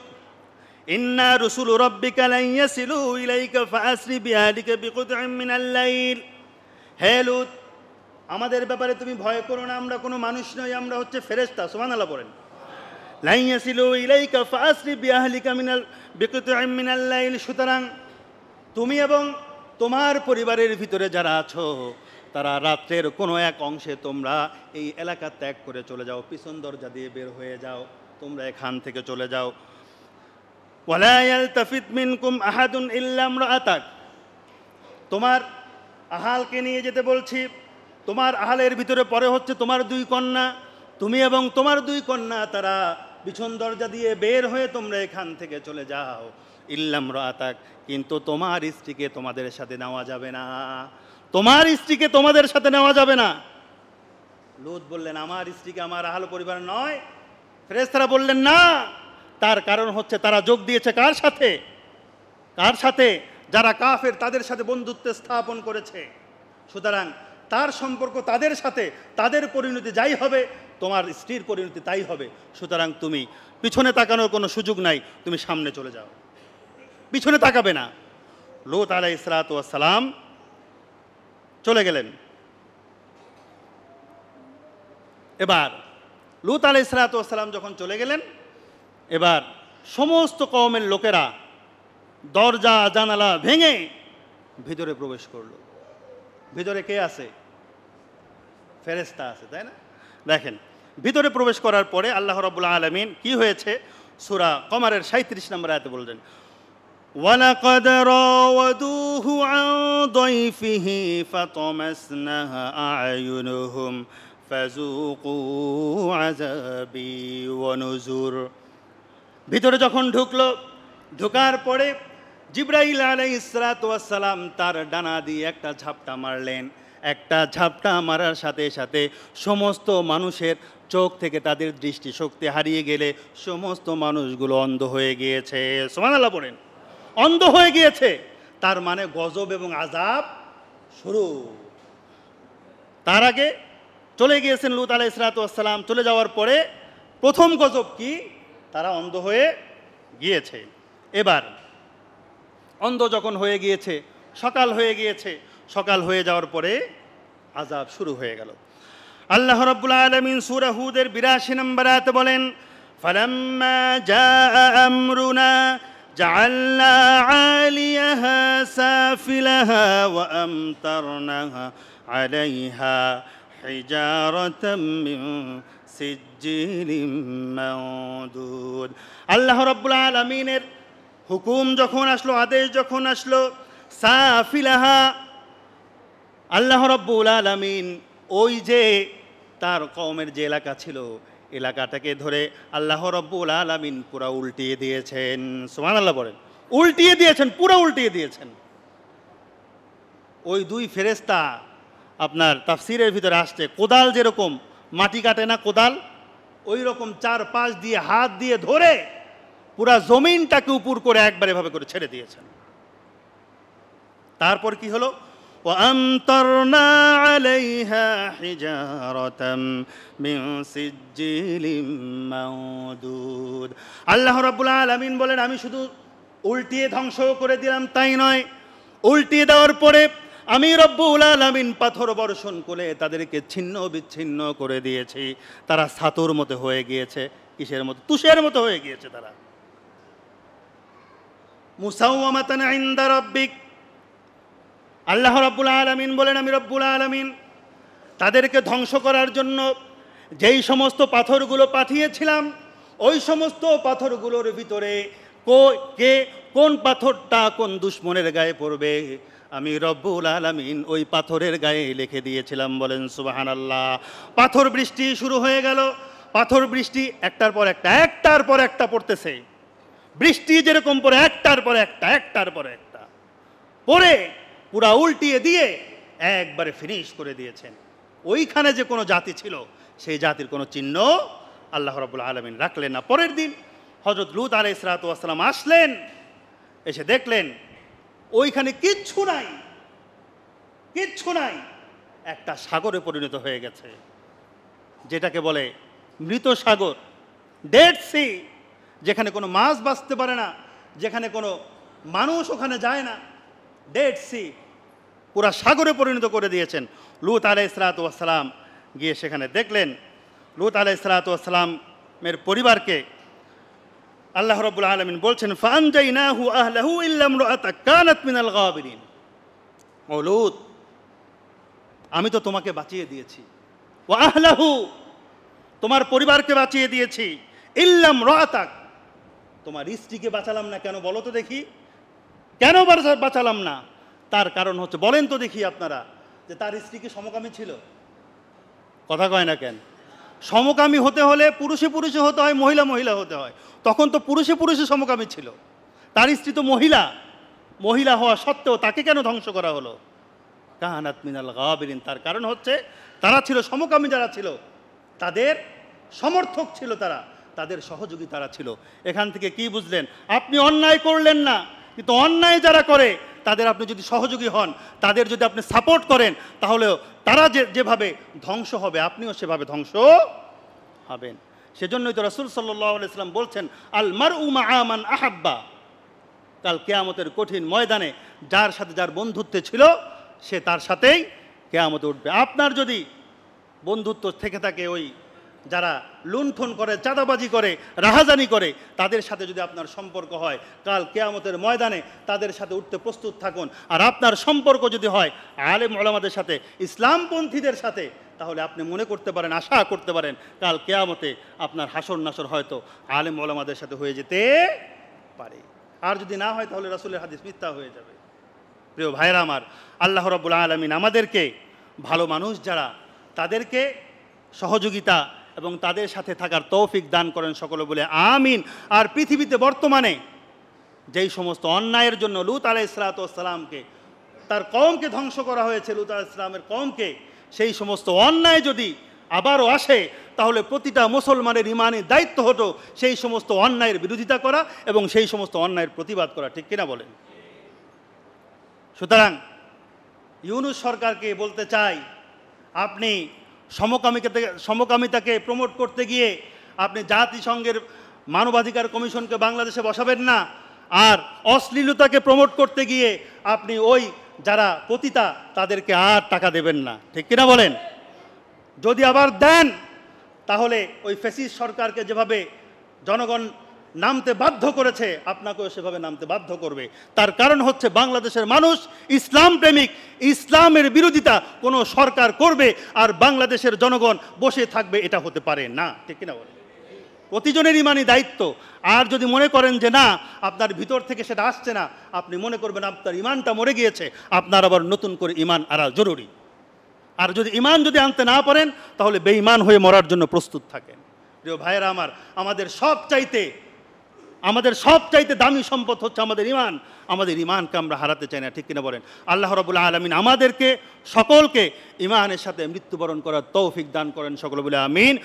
A: ইন্না রুসুলু রাব্বিকা লা ইয়াসিলু ইলাইকা ফাআসরি বিআহলিকা বিকিত'ইম মিনাল লাইল। হে লূত, আমাদের ব্যাপারে তুমি ভয় করো না, আমরা কোনো মানুষ নই, আমরা হচ্ছে ফেরেশতা। সুবহানাল্লাহ বলেন। লা ইয়াসিলু ইলাইকা ফাআসরি বিআহলিকা বিকিত'ইম মিনাল লাইল। সুতরাং তুমি এবং তোমার পরিবারের ভিতরে যারা আছো তারা রাত্রের কোনো এক অংশে তোমরা এই এলাকা ত্যাগ করে চলে যাও, পিছন দরজা দিয়ে বের হয়ে যাও, তোমরা এখান থেকে চলে যাও। ওয়ালা ইয়ালতাফিত মিনকুম আহাদুন ইল্লা ইমরাআতাক। তোমার আহালকে নিয়ে যেতে বলছি, তোমার আহালের ভিতরে পরে হচ্ছে তোমার দুই কন্যা, তুমি এবং তোমার দুই কন্যা তারা পিছন দরজা দিয়ে বের হয়ে তোমরা এখান থেকে চলে যাও। ইল্লা ইমরাআতাক, কিন্তু তোমার স্ত্রীকে তোমাদের সাথে নেওয়া যাবে না, তোমার স্ত্রীকে তোমাদের সাথে নেওয়া যাবে না। লূত বললেন, আমার স্ত্রীকে আমার আহল পরিবার নয়? ফেরেশতারা বললেন, না। তার কারণ হচ্ছে তারা যোগ দিয়েছে কার সাথে? কার সাথে? যারা কাফের তাদের সাথে বন্ধুত্ব স্থাপন করেছে। সুতরাং তার সম্পর্ক তাদের সাথে, তাদের পরিণতি যাই হবে তোমার স্ত্রীর পরিণতি তাই হবে। সুতরাং তুমি পিছনে তাকানোর কোনো সুযোগ নাই, তুমি সামনে চলে যাও, পিছনে তাকাবে না। লূত আলাইহিস সালাম চলে গেলেন। এবার লূত আলাইহিস সালাম যখন চলে গেলেন, এবার সমস্ত কওমের লোকেরা দরজা জানালা ভেঙে ভিতরে প্রবেশ করলো। ভিতরে কে আছে? ফেরেশতা আছে, তাই না? দেখেন, ভিতরে প্রবেশ করার পরে আল্লাহ রাব্বুল আলামিন কি হয়েছে সূরা কমারের 37 নম্বর আয়াতে বললেন, ওয়ালাকাদ রাওয়াদুহু আন দাইফিহি ফাতামাসনা আ'য়ুনুহুম ফাযুকু আযাবি ওয়া নুযুর। ভিতরে যখন ঢোকার পরে জিবরাইল আলাইহিস সালাম তার ডানা দিয়ে একটা ঝাপটা মারলেন। একটা ঝাপটা মারার সাথে সাথে সমস্ত মানুষের চোখ থেকে তাদের দৃষ্টিশক্তি হারিয়ে গেলে সমস্ত মানুষগুলো অন্ধ হয়ে গিয়েছে। সুবহানাল্লাহ বলেন। অন্ধ হয়ে গিয়েছে, তার মানে গজব এবং আযাব শুরু। তার আগে চলে গিয়েছেন লূত আলাইহিস সালাম। চলে যাওয়ার পরে প্রথম গজব কি? তারা অন্ধ হয়ে গিয়েছে। এবার অন্ধ যখন হয়ে গিয়েছে, সকাল হয়ে গিয়েছে, সকাল হয়ে যাওয়ার পরে আযাব শুরু হয়ে গেল। আল্লাহ রাব্বুল আলামিন সূরা হুদের 82 নম্বর আয়াতে বলেন, ফালাম্মা জাআ আমরুনা জাআলনা আলিয়াহা সাফিলাহা ওয়া আমতারনাহা আলাইহা হিজারাতাম মিন সিজ্জিলিম মাউদুদ। আল্লাহ রাব্বুল আলামিনের হুকুম যখন আসলো, আদেশ যখন আসলো, সাফিলাহা, আল্লাহ রাব্বুল আলামিন ওই যে তার কওমের যে এলাকা ছিল, এলাকাটাকে ধরে আল্লাহ রাব্বুল আলামিন পুরা উল্টিয়ে দিয়েছেন। সুবহানাল্লাহ বলেন, উল্টিয়ে দিয়েছেন, পুরা উল্টিয়ে দিয়েছেন। ওই দুই ফেরেশতা আপনার তাফসীরের ভিতরে আসছে, কোদাল যেরকম মাটি কাটে না কোদাল, ওই রকম চার পাশ দিয়ে হাত দিয়ে ধরে পুরা জমিনটাকে উপর করে একবারে ভাবে করে ছেড়ে দিয়েছেন। তারপর কি হলো? وأمطرنا عليها حجارة من سجيل منضود। আল্লাহ রাব্বুল আলামিন বলেন, আমি শুধু উল্টিয়ে ধ্বংস করে দিলাম তাই নয়, উল্টিয়ে দেওয়ার পরে আমি রব্বুল আলামিন পাথর বর্ষণ করে তাদেরকে ছিন্ন বিচ্ছিন্ন করে দিয়েছি। তারা ছাতুর মতো হয়ে গিয়েছে। কিসের মতো? তুষের মতো হয়ে গিয়েছে তারা। মুসাওয়ামাতান ইনদা রাব্বিক, আল্লাহ রাব্বুল আলামিন বলেন, আমি রব্বুল আলামিন তাদেরকে ধ্বংস করার জন্য যেই সমস্ত পাথরগুলো পাঠিয়েছিলাম, ওই সমস্ত পাথরগুলোর ভিতরে কে কোন পাথরটা কোন দুশমনের গায়ে পড়বে, আমি রব্বুল আলামিন ওই পাথরের গায়ে লিখে দিয়েছিলাম। বলেন সুবহানাল্লাহ। পাথর বৃষ্টি শুরু হয়ে গেল। পাথর বৃষ্টি একটার পর একটা, একটার পর একটা পড়তেছে। বৃষ্টি যেরকম পড়ে একটার পর একটা, একটার পর একটা পড়ে পুরা উল্টিয়ে দিয়ে একবারে ফিনিশ করে দিয়েছেন। ওইখানে যে কোনো জাতি ছিল, সেই জাতির কোনো চিহ্ন আল্লাহ রাব্বুল আলামিন রাখলেন না। পরের দিন হযরত লূত আলাইহিস সালাতু ওয়াস সালাম আসলেন, এসে দেখলেন ওইখানে কিচ্ছু নাই, কিচ্ছু নাই, একটা সাগরে পরিণত হয়ে গেছে, যেটাকে বলে মৃত সাগর, ডেড সি, যেখানে কোনো মাছ বাঁচতে পারে না, যেখানে কোনো মানুষ ওখানে যায় না, ডেড সি, পুরা সাগরে পরিণত করে দিয়েছেন। লূত আলাইহিস সালাতু ওয়াস সালাম গিয়ে সেখানে দেখলেন। লূত আলাইহিস সালাতু ওয়াস সালামের পরিবারকে আল্লাহ রাব্বুল আলামিন বলছেন, ফাআনজাইনাহু আহলাহু ইল্লা ইমরাআতা কানাত মিনাল গাবিরিন। ও লূত, আমি তো তোমাকে বাঁচিয়ে দিয়েছি, ওয়া আহলাহু, তোমার পরিবারকে বাঁচিয়ে দিয়েছি, ইল্লা ইমরাআতাক, তোমার স্ত্রীকে বাঁচালাম না কেন বলো তো দেখি, কেন বাঁচালাম না? তার কারণ হচ্ছে, বলেন তো দেখি আপনারা, যে তার স্ত্রী কি সমকামী ছিল? কথা কয় না কেন? সমকামী হতে হলে পুরুষে পুরুষে হতে হয়, মহিলা মহিলা হতে হয়। তখন তো পুরুষে পুরুষে সমকামী ছিল, তার স্ত্রী তো মহিলা, মহিলা হওয়া সত্ত্বেও তাকে কেন ধ্বংস করা হলো? কানাত মিনাল গাবিরিন, তার কারণ হচ্ছে তারা ছিল সমকামী, যারা ছিল তাদের সমর্থক ছিল, তারা তাদের সহযোগী তারা ছিল। এখান থেকে কি বুঝলেন? আপনি অন্যায় করলেন না, কিন্তু অন্যায় যারা করে তাদের আপনি যদি সহযোগী হন, তাদের যদি আপনি সাপোর্ট করেন, তাহলে তারা যেভাবে ধ্বংস হবে আপনিও সেভাবে ধ্বংস হবেন। সেজন্যই তো রাসূল সাল্লাল্লাহু আলাইহি ওয়াসাল্লাম বলছেন, আল মারউ মাআ মান আহাব্বা, কাল কিয়ামতের কঠিন ময়দানে যার সাথে যার বন্ধুত্ব ছিল, সে তার সাথেই কিয়ামতে উঠবে। আপনার যদি বন্ধুত্ব থেকে থাকে ওই যারা লুণ্ঠন করে, চাঁদাবাজি করে, রাহাজানি করে, তাদের সাথে যদি আপনার সম্পর্ক হয়, কাল কিয়ামতের ময়দানে তাদের সাথে উঠতে প্রস্তুত থাকুন। আর আপনার সম্পর্ক যদি হয় আলেম ওলামাদের সাথে, ইসলামপন্থীদের সাথে, তাহলে আপনি মনে করতে পারেন, আশা করতে পারেন, কাল কিয়ামতে আপনার হাসর নাসর হয়তো আলেম ওলামাদের সাথে হয়ে যেতে পারে। আর যদি না হয়, তাহলে রাসূলের হাদিস মিথ্যা হয়ে যাবে। প্রিয় ভাইরা আমার, আল্লাহ রাব্বুল আলামিন আমাদেরকে ভালো মানুষ যারা, তাদেরকে সহযোগিতা এবং তাদের সাথে থাকার তৌফিক দান করেন, সকলে বলে আমিন। আর পৃথিবীতে বর্তমানে যেই সমস্ত অন্যায়ের জন্য লূত আলাইহিস সালাতু ওয়াস সালামকে, তার কওমকে ধ্বংস করা হয়েছে, লূত আলাইহিস সালামের কওমকে, সেই সমস্ত অন্যায় যদি আবারও আসে, তাহলে প্রতিটা মুসলমানের ইমানি দায়িত্ব হতো সেই সমস্ত অন্যায়ের বিরোধিতা করা এবং সেই সমস্ত অন্যায়ের প্রতিবাদ করা। ঠিক কিনা বলেন? সুতরাং ইউনূস সরকারকে বলতে চাই, আপনি সমকামিতাকে প্রমোট করতে গিয়ে আপনি জাতিসংঘের মানবাধিকার কমিশনকে বাংলাদেশে বসাবেন না, আর অশ্লীলতাকে প্রমোট করতে গিয়ে আপনি ওই যারা পতিতা তাদেরকে আর টাকা দেবেন না। ঠিক কিনা বলেন? যদি আবার দেন, তাহলে ওই ফ্যাসিস্ট সরকারকে যেভাবে জনগণ নামতে বাধ্য করেছে, আপনাকেও সেভাবে নামতে বাধ্য করবে। তার কারণ হচ্ছে বাংলাদেশের মানুষ ইসলাম প্রেমিক। ইসলামের বিরোধিতা কোনো সরকার করবে আর বাংলাদেশের জনগণ বসে থাকবে, এটা হতে পারে না। ঠিক কিনা বলেন? প্রতিজনের ইমানি দায়িত্ব। আর যদি মনে করেন যে না, আপনার ভিতর থেকে সেটা আসছে না, আপনি মনে করবেন আপনার ইমানটা মরে গিয়েছে, আপনার আবার নতুন করে ইমান আনা জরুরি। আর যদি ইমান যদি আনতে না পারেন, তাহলে বেঈমান হয়ে মরার জন্য প্রস্তুত থাকেন। প্রিয় ভাইয়েরা আমার, আমাদের সবচাইতে দামি সম্পদ হচ্ছে আমাদের ইমান। আমাদের ইমানকে আমরা হারাতে চাই না। ঠিক কিনা বলেন? আল্লাহ রাব্বুল আলামিন আমাদেরকে সকলকে ইমানের সাথে মৃত্যুবরণ করার তৌফিক দান করেন। সকলে বলে আমিন।